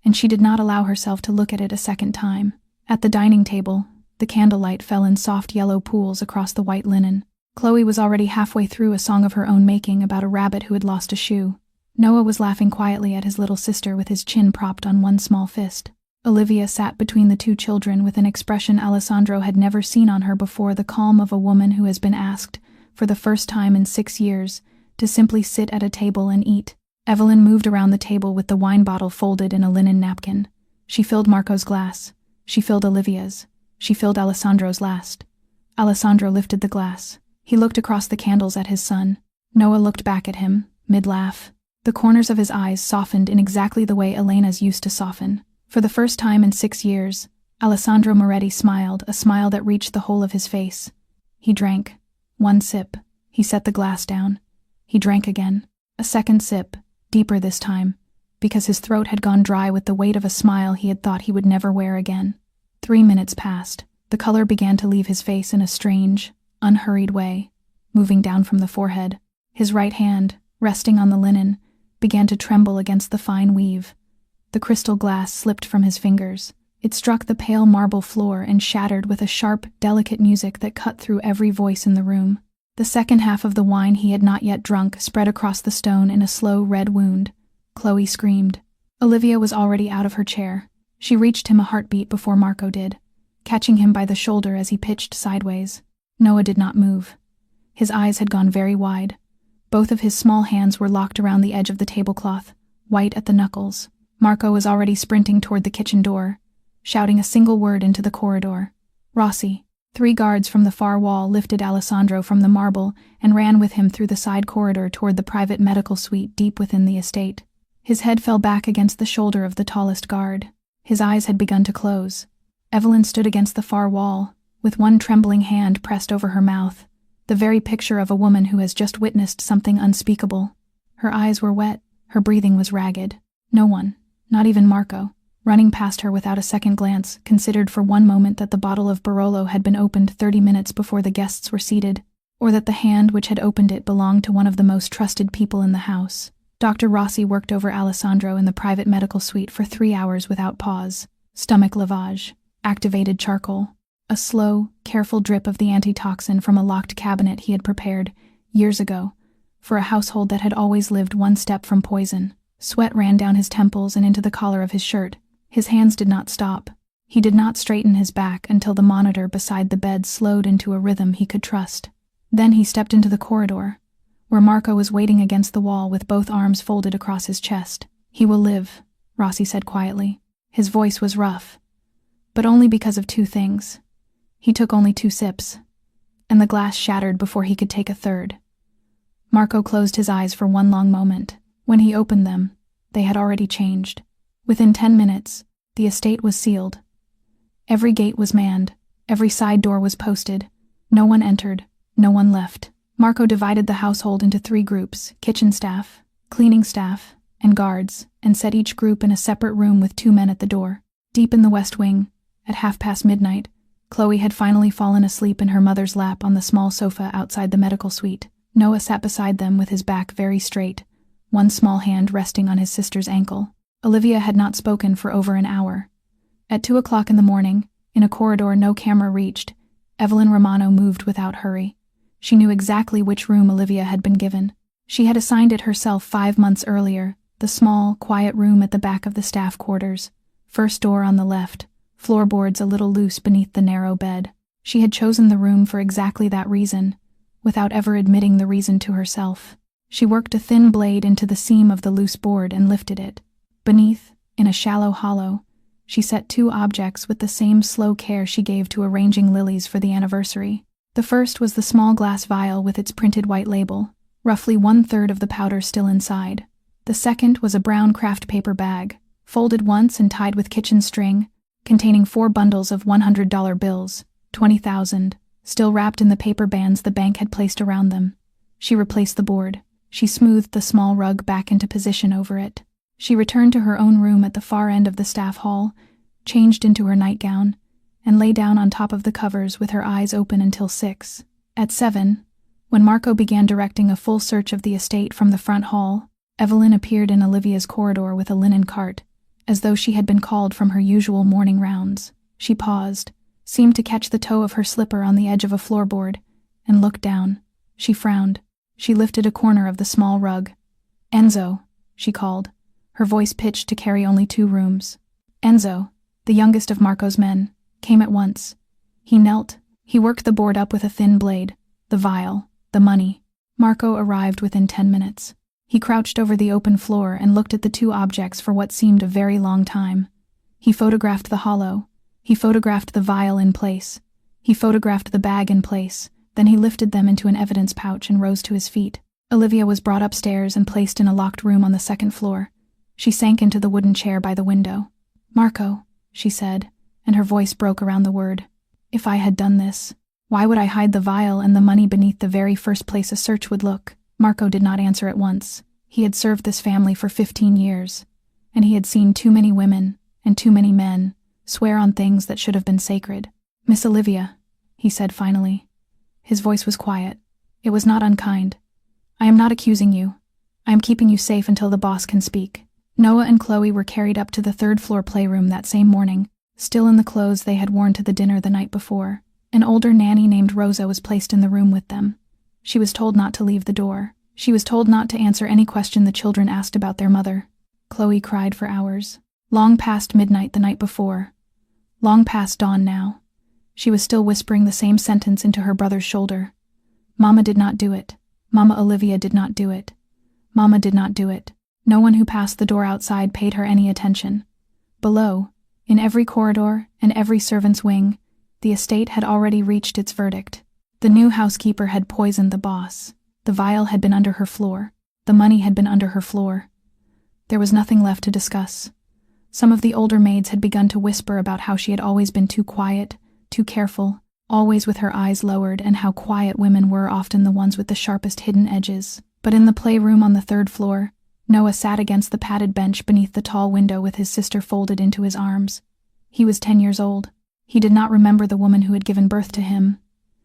and she did not allow herself to look at it a second time. At the dining table, the candlelight fell in soft yellow pools across the white linen. Khloe was already halfway through a song of her own making about a rabbit who had lost a shoe. Noah was laughing quietly at his little sister with his chin propped on one small fist. Olivia sat between the 2 children with an expression Alessandro had never seen on her before, the calm of a woman who has been asked, for the first time in 6 years, to simply sit at a table and eat. Evelyn moved around the table with the wine bottle folded in a linen napkin. She filled Marco's glass. She filled Olivia's. She filled Alessandro's last. Alessandro lifted the glass. He looked across the candles at his son. Noah looked back at him, mid-laugh. The corners of his eyes softened in exactly the way Elena's used to soften. For the first time in 6 years, Alessandro Moretti smiled, a smile that reached the whole of his face. He drank. 1 sip. He set the glass down. He drank again. A second sip, deeper this time, because his throat had gone dry with the weight of a smile he had thought he would never wear again. 3 minutes passed. The color began to leave his face in a strange, unhurried way, moving down from the forehead. His right hand, resting on the linen, began to tremble against the fine weave. The crystal glass slipped from his fingers. It struck the pale marble floor and shattered with a sharp, delicate music that cut through every voice in the room. The second half of the wine he had not yet drunk spread across the stone in a slow red wound. Khloe screamed. Olivia was already out of her chair. She reached him a heartbeat before Marco did, catching him by the shoulder as he pitched sideways. Noah did not move. His eyes had gone very wide. Both of his small hands were locked around the edge of the tablecloth, white at the knuckles. Marco was already sprinting toward the kitchen door, shouting a single word into the corridor. Rossi. 3 guards from the far wall lifted Alessandro from the marble and ran with him through the side corridor toward the private medical suite deep within the estate. His head fell back against the shoulder of the tallest guard. His eyes had begun to close. Evelyn stood against the far wall, with one trembling hand pressed over her mouth, the very picture of a woman who has just witnessed something unspeakable. Her eyes were wet, her breathing was ragged. No one, not even Marco, running past her without a second glance, considered for one moment that the bottle of Barolo had been opened 30 minutes before the guests were seated, or that the hand which had opened it belonged to one of the most trusted people in the house. Dr. Rossi worked over Alessandro in the private medical suite for 3 hours without pause. Stomach lavage, activated charcoal, a slow, careful drip of the antitoxin from a locked cabinet he had prepared, years ago, for a household that had always lived one step from poison. Sweat ran down his temples and into the collar of his shirt. His hands did not stop. He did not straighten his back until the monitor beside the bed slowed into a rhythm he could trust. Then he stepped into the corridor, where Marco was waiting against the wall with both arms folded across his chest. "He will live," Rossi said quietly. His voice was rough, but only because of 2 things. He took only 2 sips, and the glass shattered before he could take a third. Marco closed his eyes for one long moment. When he opened them, they had already changed. Within 10 minutes, the estate was sealed. Every gate was manned, every side door was posted. No one entered, no one left. Marco divided the household into 3 groups: kitchen staff, cleaning staff, and guards, and set each group in a separate room with 2 men at the door. Deep in the west wing, at midnight, Khloe had finally fallen asleep in her mother's lap on the small sofa outside the medical suite. Noah sat beside them with his back very straight, one small hand resting on his sister's ankle. Olivia had not spoken for over an hour. At 2 o'clock in the morning, in a corridor no camera reached, Evelyn Romano moved without hurry. She knew exactly which room Olivia had been given. She had assigned it herself 5 months earlier, the small, quiet room at the back of the staff quarters, first door on the left, floorboards a little loose beneath the narrow bed. She had chosen the room for exactly that reason, without ever admitting the reason to herself. She worked a thin blade into the seam of the loose board and lifted it. Beneath, in a shallow hollow, she set 2 objects with the same slow care she gave to arranging lilies for the anniversary. The first was the small glass vial with its printed white label, roughly 1/3 of the powder still inside. The second was a brown craft paper bag, folded once and tied with kitchen string, containing 4 bundles of $100 bills, 20,000, still wrapped in the paper bands the bank had placed around them. She replaced the board. She smoothed the small rug back into position over it. She returned to her own room at the far end of the staff hall, changed into her nightgown, and lay down on top of the covers with her eyes open until 6. At 7, when Marco began directing a full search of the estate from the front hall, Evelyn appeared in Olivia's corridor with a linen cart, as though she had been called from her usual morning rounds. She paused, seemed to catch the toe of her slipper on the edge of a floorboard, and looked down. She frowned. She lifted a corner of the small rug. "Enzo," she called, her voice pitched to carry only 2 rooms. Enzo, the youngest of Marco's men, came at once. He knelt. He worked the board up with a thin blade, the vial, the money. Marco arrived within 10 minutes. He crouched over the open floor and looked at the 2 objects for what seemed a very long time. He photographed the hollow. He photographed the vial in place. He photographed the bag in place. Then he lifted them into an evidence pouch and rose to his feet. Olivia was brought upstairs and placed in a locked room on the 2nd floor. She sank into the wooden chair by the window. "Marco," she said, and her voice broke around the word. "If I had done this, why would I hide the vial and the money beneath the very first place a search would look?" Marco did not answer at once. He had served this family for 15 years, and he had seen too many women, and too many men, swear on things that should have been sacred. "Miss Olivia," he said finally. His voice was quiet. It was not unkind. "I am not accusing you. I am keeping you safe until the boss can speak." Noah and Khloe were carried up to the 3rd-floor playroom that same morning, still in the clothes they had worn to the dinner the night before. An older nanny named Rosa was placed in the room with them. She was told not to leave the door. She was told not to answer any question the children asked about their mother. Khloe cried for hours. Long past midnight the night before. Long past dawn now. She was still whispering the same sentence into her brother's shoulder. Mama did not do it. Mama Olivia did not do it. Mama did not do it. No one who passed the door outside paid her any attention. Below, in every corridor and every servant's wing, the estate had already reached its verdict. The new housekeeper had poisoned the boss. The vial had been under her floor. The money had been under her floor. There was nothing left to discuss. Some of the older maids had begun to whisper about how she had always been too quiet, too careful, always with her eyes lowered, and how quiet women were often the ones with the sharpest hidden edges. But in the playroom on the 3rd floor, Noah sat against the padded bench beneath the tall window with his sister folded into his arms. He was 10 years old. He did not remember the woman who had given birth to him.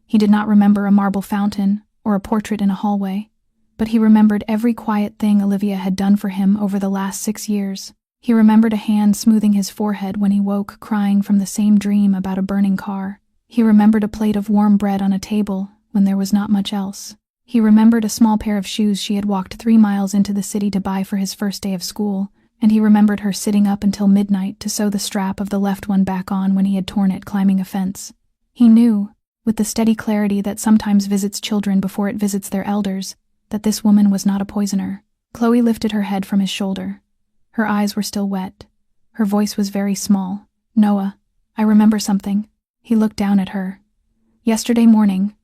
He did not remember a marble fountain or a portrait in a hallway. But he remembered every quiet thing Olivia had done for him over the last 6 years. He remembered a hand smoothing his forehead when he woke crying from the same dream about a burning car. He remembered a plate of warm bread on a table when there was not much else. He remembered a small pair of shoes she had walked 3 miles into the city to buy for his first day of school, and he remembered her sitting up until midnight to sew the strap of the left one back on when he had torn it climbing a fence. He knew, with the steady clarity that sometimes visits children before it visits their elders, that this woman was not a poisoner. Khloe lifted her head from his shoulder. Her eyes were still wet. Her voice was very small. Noah, I remember something. He looked down at her. Yesterday morning,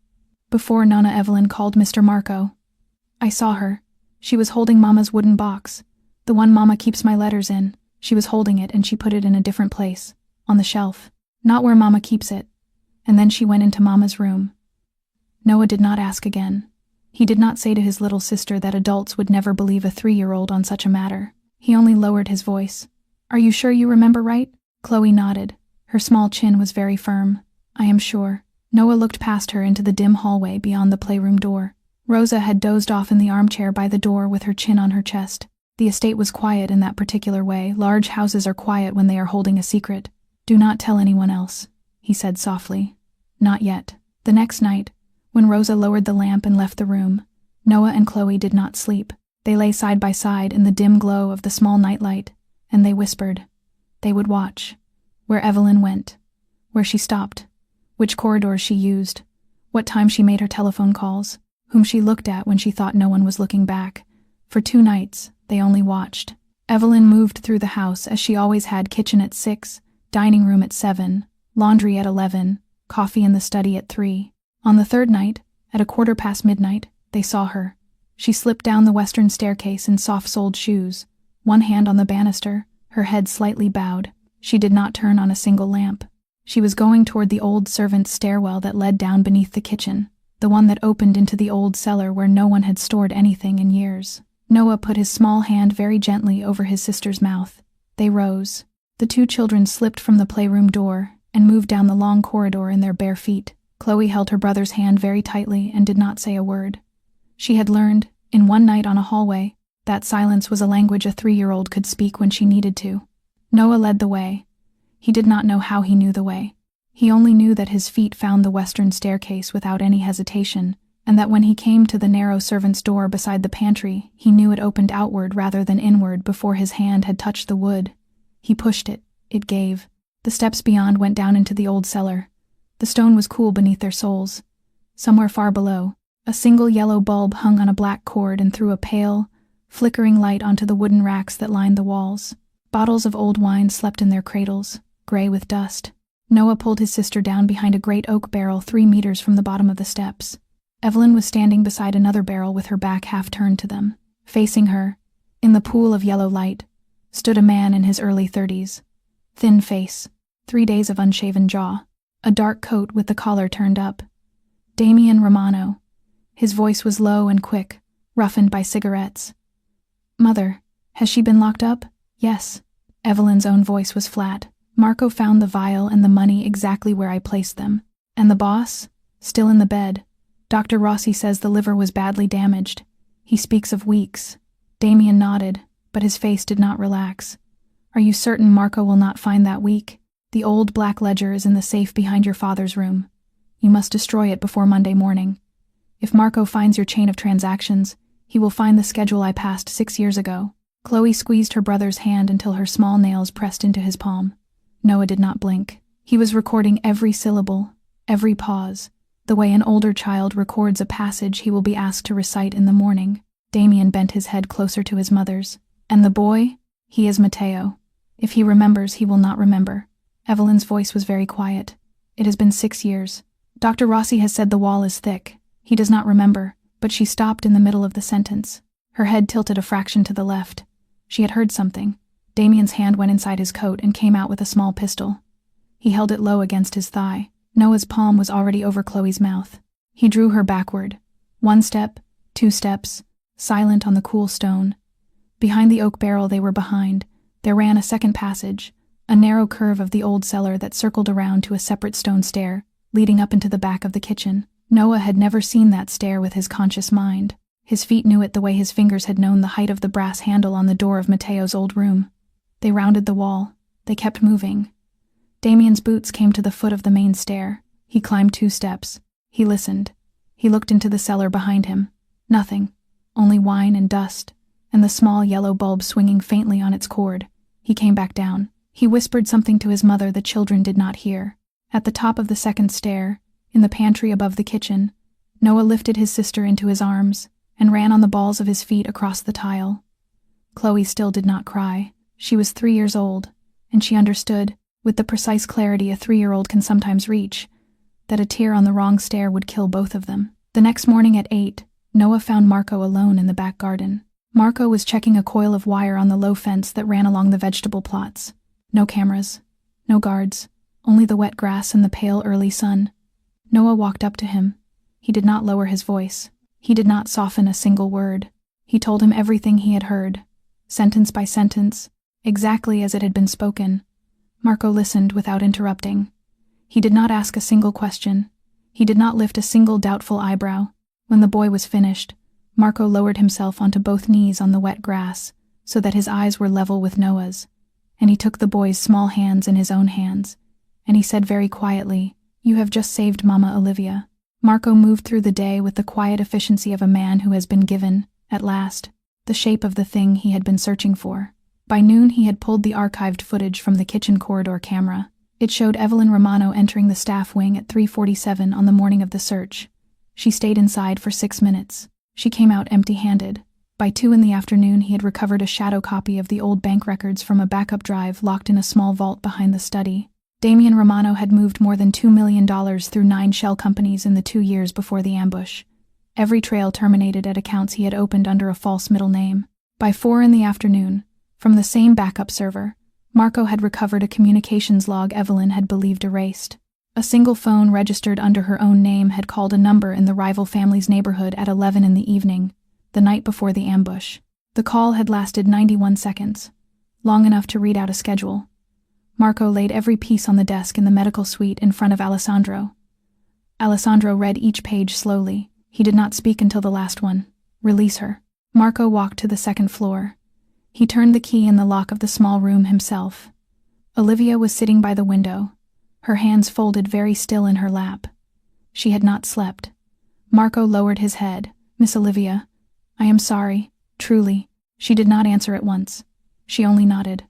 before Nana Evelyn called Mr. Marco, I saw her. She was holding Mama's wooden box, the one Mama keeps my letters in. She was holding it and she put it in a different place, on the shelf, not where Mama keeps it. And then she went into Mama's room. Noah did not ask again. He did not say to his little sister that adults would never believe a 3-year-old on such a matter. He only lowered his voice. Are you sure you remember right? Khloe nodded. Her small chin was very firm. I am sure. Noah looked past her into the dim hallway beyond the playroom door. Rosa had dozed off in the armchair by the door with her chin on her chest. The estate was quiet in that particular way. Large houses are quiet when they are holding a secret. Do not tell anyone else, he said softly. Not yet. The next night, when Rosa lowered the lamp and left the room, Noah and Khloe did not sleep. They lay side by side in the dim glow of the small nightlight, and they whispered. They would watch. Where Evelyn went. Where she stopped. Which corridors she used. What time she made her telephone calls. Whom she looked at when she thought no one was looking back. For 2 nights, they only watched. Evelyn moved through the house as she always had: kitchen at 6, dining room at 7, laundry at 11, coffee in the study at 3. On the 3rd night, at 1:15 midnight, they saw her. She slipped down the western staircase in soft-soled shoes, one hand on the banister, her head slightly bowed. She did not turn on a single lamp. She was going toward the old servant's stairwell that led down beneath the kitchen, the one that opened into the old cellar where no one had stored anything in years. Noah put his small hand very gently over his sister's mouth. They rose. The 2 children slipped from the playroom door and moved down the long corridor in their bare feet. Khloe held her brother's hand very tightly and did not say a word. She had learned, in one night on a hallway, that silence was a language a 3-year-old could speak when she needed to. Noah led the way. He did not know how he knew the way. He only knew that his feet found the western staircase without any hesitation, and that when he came to the narrow servant's door beside the pantry, he knew it opened outward rather than inward before his hand had touched the wood. He pushed it. It gave. The steps beyond went down into the old cellar. The stone was cool beneath their soles. Somewhere far below, a single yellow bulb hung on a black cord and threw a pale, flickering light onto the wooden racks that lined the walls. Bottles of old wine slept in their cradles, gray with dust. Noah pulled his sister down behind a great oak barrel 3 meters from the bottom of the steps. Evelyn was standing beside another barrel with her back half turned to them. Facing her, in the pool of yellow light, stood a man in his early 30s. Thin face, 3 days of unshaven jaw, a dark coat with the collar turned up. Damian Romano. His voice was low and quick, roughened by cigarettes. Mother, has she been locked up? Yes. Evelyn's own voice was flat. Marco found the vial and the money exactly where I placed them. And the boss? Still in the bed. Dr. Rossi says the liver was badly damaged. He speaks of weeks. Damian nodded, but his face did not relax. Are you certain Marco will not find that week? The old black ledger is in the safe behind your father's room. You must destroy it before Monday morning. If Marco finds your chain of transactions, he will find the schedule I passed 6 years ago. Khloe squeezed her brother's hand until her small nails pressed into his palm. Noah did not blink. He was recording every syllable, Every pause, the way an older child records a passage he will be asked to recite in the morning. Damian bent his head closer to his mother's. And the boy? He is Matteo. If he remembers, he will not remember. Evelyn's voice was very quiet. It has been 6 years. Dr. Rossi has said the wall is thick. He does not remember, but she stopped in the middle of the sentence. Her head tilted a fraction to the left. She had heard something. Damian's hand went inside his coat and came out with a small pistol. He held it low against his thigh. Noah's palm was already over Khloe's mouth. He drew her backward. 1 step, 2 steps, silent on the cool stone. Behind the oak barrel they were behind, there ran a second passage, a narrow curve of the old cellar that circled around to a separate stone stair, leading up into the back of the kitchen. Noah had never seen that stair with his conscious mind. His feet knew it the way his fingers had known the height of the brass handle on the door of Matteo's old room. They rounded the wall. They kept moving. Damian's boots came to the foot of the main stair. He climbed 2 steps. He listened. He looked into the cellar behind him. Nothing. Only wine and dust, and the small yellow bulb swinging faintly on its cord. He came back down. He whispered something to his mother the children did not hear. At the top of the second stair, in the pantry above the kitchen, Noah lifted his sister into his arms and ran on the balls of his feet across the tile. Khloe still did not cry. She was 3 years old, and she understood, with the precise clarity a 3-year-old can sometimes reach, that a tear on the wrong stair would kill both of them. The next morning at 8, Noah found Marco alone in the back garden. Marco was checking a coil of wire on the low fence that ran along the vegetable plots. No cameras, no guards, only the wet grass and the pale early sun. Noah walked up to him. He did not lower his voice. He did not soften a single word. He told him everything he had heard, sentence by sentence, exactly as it had been spoken. Marco listened without interrupting. He did not ask a single question. He did not lift a single doubtful eyebrow. When the boy was finished, Marco lowered himself onto both knees on the wet grass so that his eyes were level with Noah's, and he took the boy's small hands in his own hands, and he said very quietly, "You have just saved Mama Olivia." Marco moved through the day with the quiet efficiency of a man who has been given, at last, the shape of the thing he had been searching for. By noon he had pulled the archived footage from the kitchen corridor camera. It showed Evelyn Romano entering the staff wing at 3:47 on the morning of the search. She stayed inside for 6 minutes. She came out empty-handed. By 2 in the afternoon he had recovered a shadow copy of the old bank records from a backup drive locked in a small vault behind the study. Damian Romano had moved more than $2 million through 9 shell companies in the 2 years before the ambush. Every trail terminated at accounts he had opened under a false middle name. By 4 in the afternoon, from the same backup server, Marco had recovered a communications log Evelyn had believed erased. A single phone registered under her own name had called a number in the rival family's neighborhood at 11 in the evening, the night before the ambush. The call had lasted 91 seconds, long enough to read out a schedule. Marco laid every piece on the desk in the medical suite in front of Alessandro. Alessandro read each page slowly. He did not speak until the last one. "Release her." Marco walked to the second floor. He turned the key in the lock of the small room himself. Olivia was sitting by the window, her hands folded very still in her lap. She had not slept. Marco lowered his head. "Miss Olivia, I am sorry, truly." She did not answer at once. She only nodded.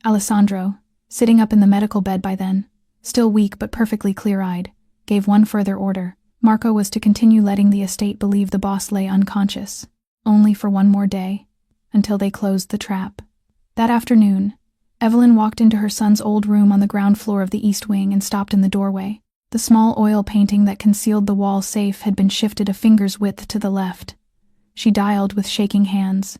Alessandro, sitting up in the medical bed by then, still weak but perfectly clear-eyed, gave one further order. Marco was to continue letting the estate believe the boss lay unconscious, only for one more day, until they closed the trap. That afternoon, Evelyn walked into her son's old room on the ground floor of the east wing and stopped in the doorway. The small oil painting that concealed the wall safe had been shifted a finger's width to the left. She dialed with shaking hands.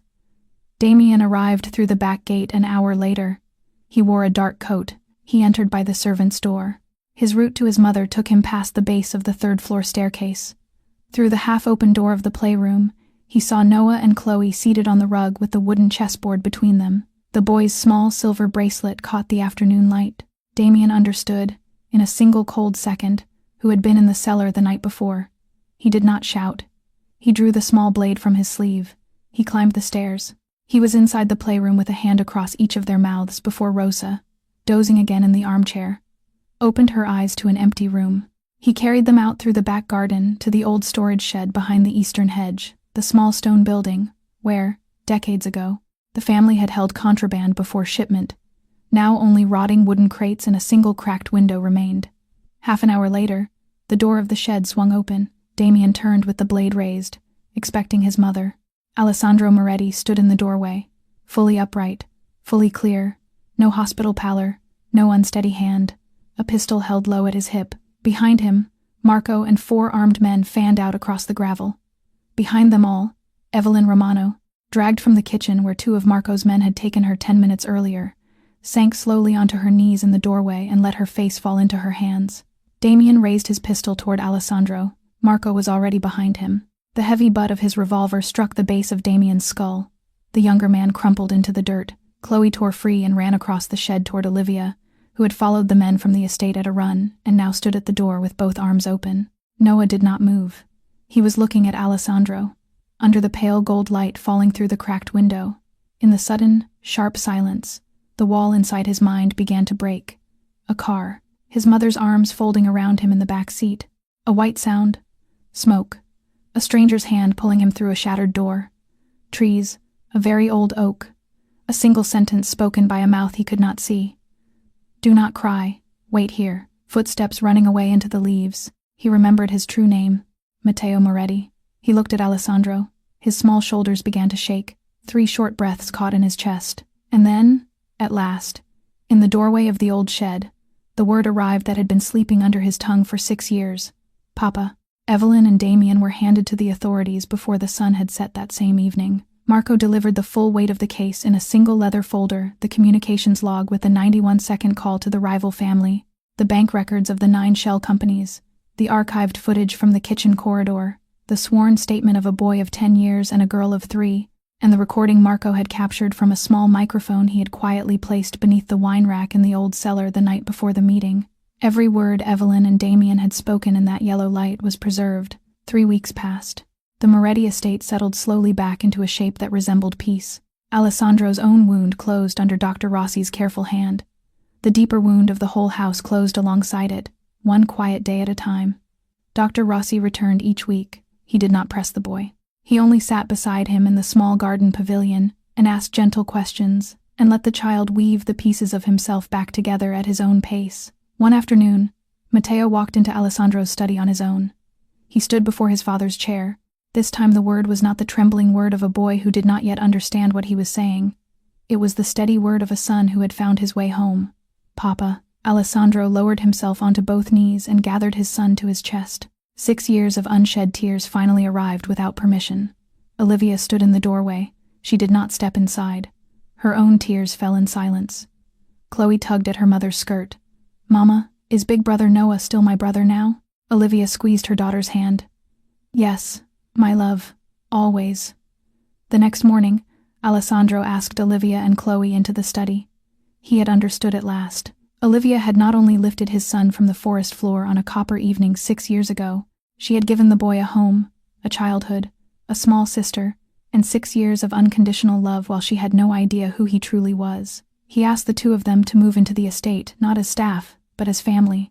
Damian arrived through the back gate an hour later. He wore a dark coat. He entered by the servant's door. His route to his mother took him past the base of the third-floor staircase. Through the half-open door of the playroom, he saw Noah and Khloe seated on the rug with the wooden chessboard between them. The boy's small silver bracelet caught the afternoon light. Damian understood, in a single cold second, who had been in the cellar the night before. He did not shout. He drew the small blade from his sleeve. He climbed the stairs. He was inside the playroom with a hand across each of their mouths before Rosa, dozing again in the armchair, opened her eyes to an empty room. He carried them out through the back garden to the old storage shed behind the eastern hedge, the small stone building, where, decades ago, the family had held contraband before shipment. Now only rotting wooden crates and a single cracked window remained. Half an hour later, The door of the shed swung open. Damian turned with the blade raised, expecting his mother. Alessandro Moretti stood in the doorway, fully upright, fully clear, no hospital pallor, no unsteady hand, a pistol held low at his hip. Behind him, Marco and 4 armed men fanned out across the gravel. Behind them all, Evelyn Romano, dragged from the kitchen where 2 of Marco's men had taken her 10 minutes earlier, sank slowly onto her knees in the doorway and let her face fall into her hands. Damian raised his pistol toward Alessandro. Marco was already behind him. The heavy butt of his revolver struck the base of Damian's skull. The younger man crumpled into the dirt. Khloe tore free and ran across the shed toward Olivia, who had followed the men from the estate at a run and now stood at the door with both arms open. Noah did not move. He was looking at Alessandro, under the pale gold light falling through the cracked window. In the sudden, sharp silence, the wall inside his mind began to break. A car, his mother's arms folding around him in the back seat. A white sound. Smoke. A stranger's hand pulling him through a shattered door. Trees. A very old oak. A single sentence spoken by a mouth he could not see. "Do not cry. Wait here." Footsteps running away into the leaves. He remembered his true name. Matteo Moretti. He looked at Alessandro. His small shoulders began to shake. 3 short breaths caught in his chest. And then, at last, in the doorway of the old shed, the word arrived that had been sleeping under his tongue for 6 years. Papa. Evelyn and Damian were handed to the authorities before the sun had set that same evening. Marco delivered the full weight of the case in a single leather folder, the communications log with the 91-second call to the rival family, the bank records of the 9 shell companies, the archived footage from the kitchen corridor, the sworn statement of a boy of 10 years and a girl of 3, and the recording Marco had captured from a small microphone he had quietly placed beneath the wine rack in the old cellar the night before the meeting. Every word Evelyn and Damian had spoken in that yellow light was preserved. 3 weeks passed. The Moretti estate settled slowly back into a shape that resembled peace. Alessandro's own wound closed under Dr. Rossi's careful hand. The deeper wound of the whole house closed alongside it, one quiet day at a time. Dr. Rossi returned each week. He did not press the boy. He only sat beside him in the small garden pavilion and asked gentle questions and let the child weave the pieces of himself back together at his own pace. One afternoon, Matteo walked into Alessandro's study on his own. He stood before his father's chair. This time the word was not the trembling word of a boy who did not yet understand what he was saying. It was the steady word of a son who had found his way home. "Papa." Alessandro lowered himself onto both knees and gathered his son to his chest. 6 years of unshed tears finally arrived without permission. Olivia stood in the doorway. She did not step inside. Her own tears fell in silence. Khloe tugged at her mother's skirt. "Mama, is big brother Noah still my brother now?" Olivia squeezed her daughter's hand. "Yes, my love, always." The next morning, Alessandro asked Olivia and Khloe into the study. He had understood at last. Olivia had not only lifted his son from the forest floor on a copper evening 6 years ago, she had given the boy a home, a childhood, a small sister, and 6 years of unconditional love while she had no idea who he truly was. He asked the 2 of them to move into the estate, not as staff, but as family.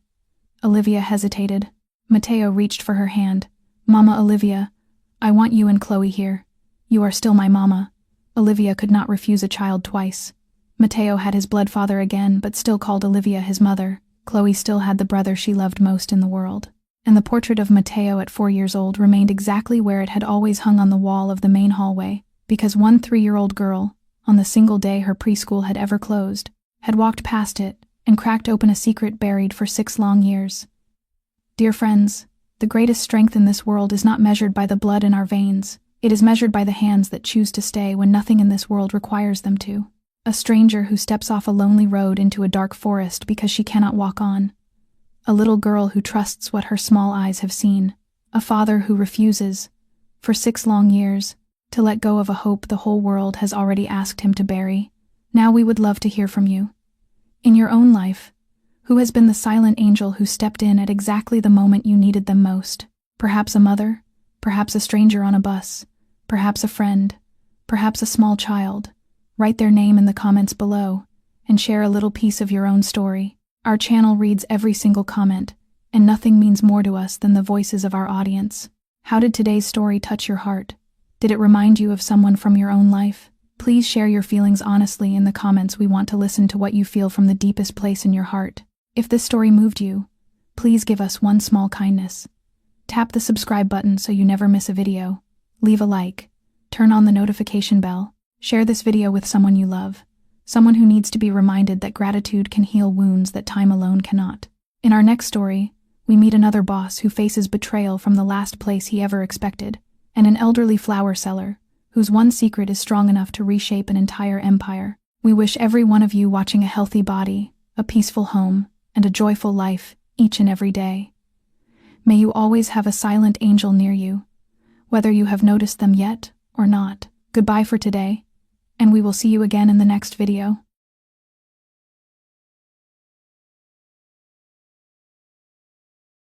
Olivia hesitated. Matteo reached for her hand. "Mama Olivia, I want you and Khloe here. You are still my mama." Olivia could not refuse a child twice. Matteo had his blood father again, but still called Olivia his mother. Khloe still had the brother she loved most in the world. And the portrait of Matteo at 4 years old remained exactly where it had always hung on the wall of the main hallway, because one 3-year-old girl, on the single day her preschool had ever closed, had walked past it and cracked open a secret buried for 6 long years. Dear friends, the greatest strength in this world is not measured by the blood in our veins. It is measured by the hands that choose to stay when nothing in this world requires them to. A stranger who steps off a lonely road into a dark forest because she cannot walk on. A little girl who trusts what her small eyes have seen. A father who refuses, for 6 long years, to let go of a hope the whole world has already asked him to bury. Now we would love to hear from you. In your own life, who has been the silent angel who stepped in at exactly the moment you needed them most? Perhaps a mother, perhaps a stranger on a bus, perhaps a friend, perhaps a small child. Write their name in the comments below and share a little piece of your own story. Our channel reads every single comment, and nothing means more to us than the voices of our audience. How did today's story touch your heart? Did it remind you of someone from your own life? Please share your feelings honestly in the comments. We want to listen to what you feel from the deepest place in your heart. If this story moved you, Please give us one small kindness. Tap the subscribe button so you never miss a video. Leave a like. Turn on the notification bell. Share this video with someone you love. Someone who needs to be reminded that gratitude can heal wounds that time alone cannot. In our next story, we meet another boss who faces betrayal from the last place he ever expected, and an elderly flower seller, whose one secret is strong enough to reshape an entire empire. We wish every one of you watching a healthy body, a peaceful home, and a joyful life each and every day. May you always have a silent angel near you, whether you have noticed them yet or not. Goodbye for today, and we will see you again in the next video.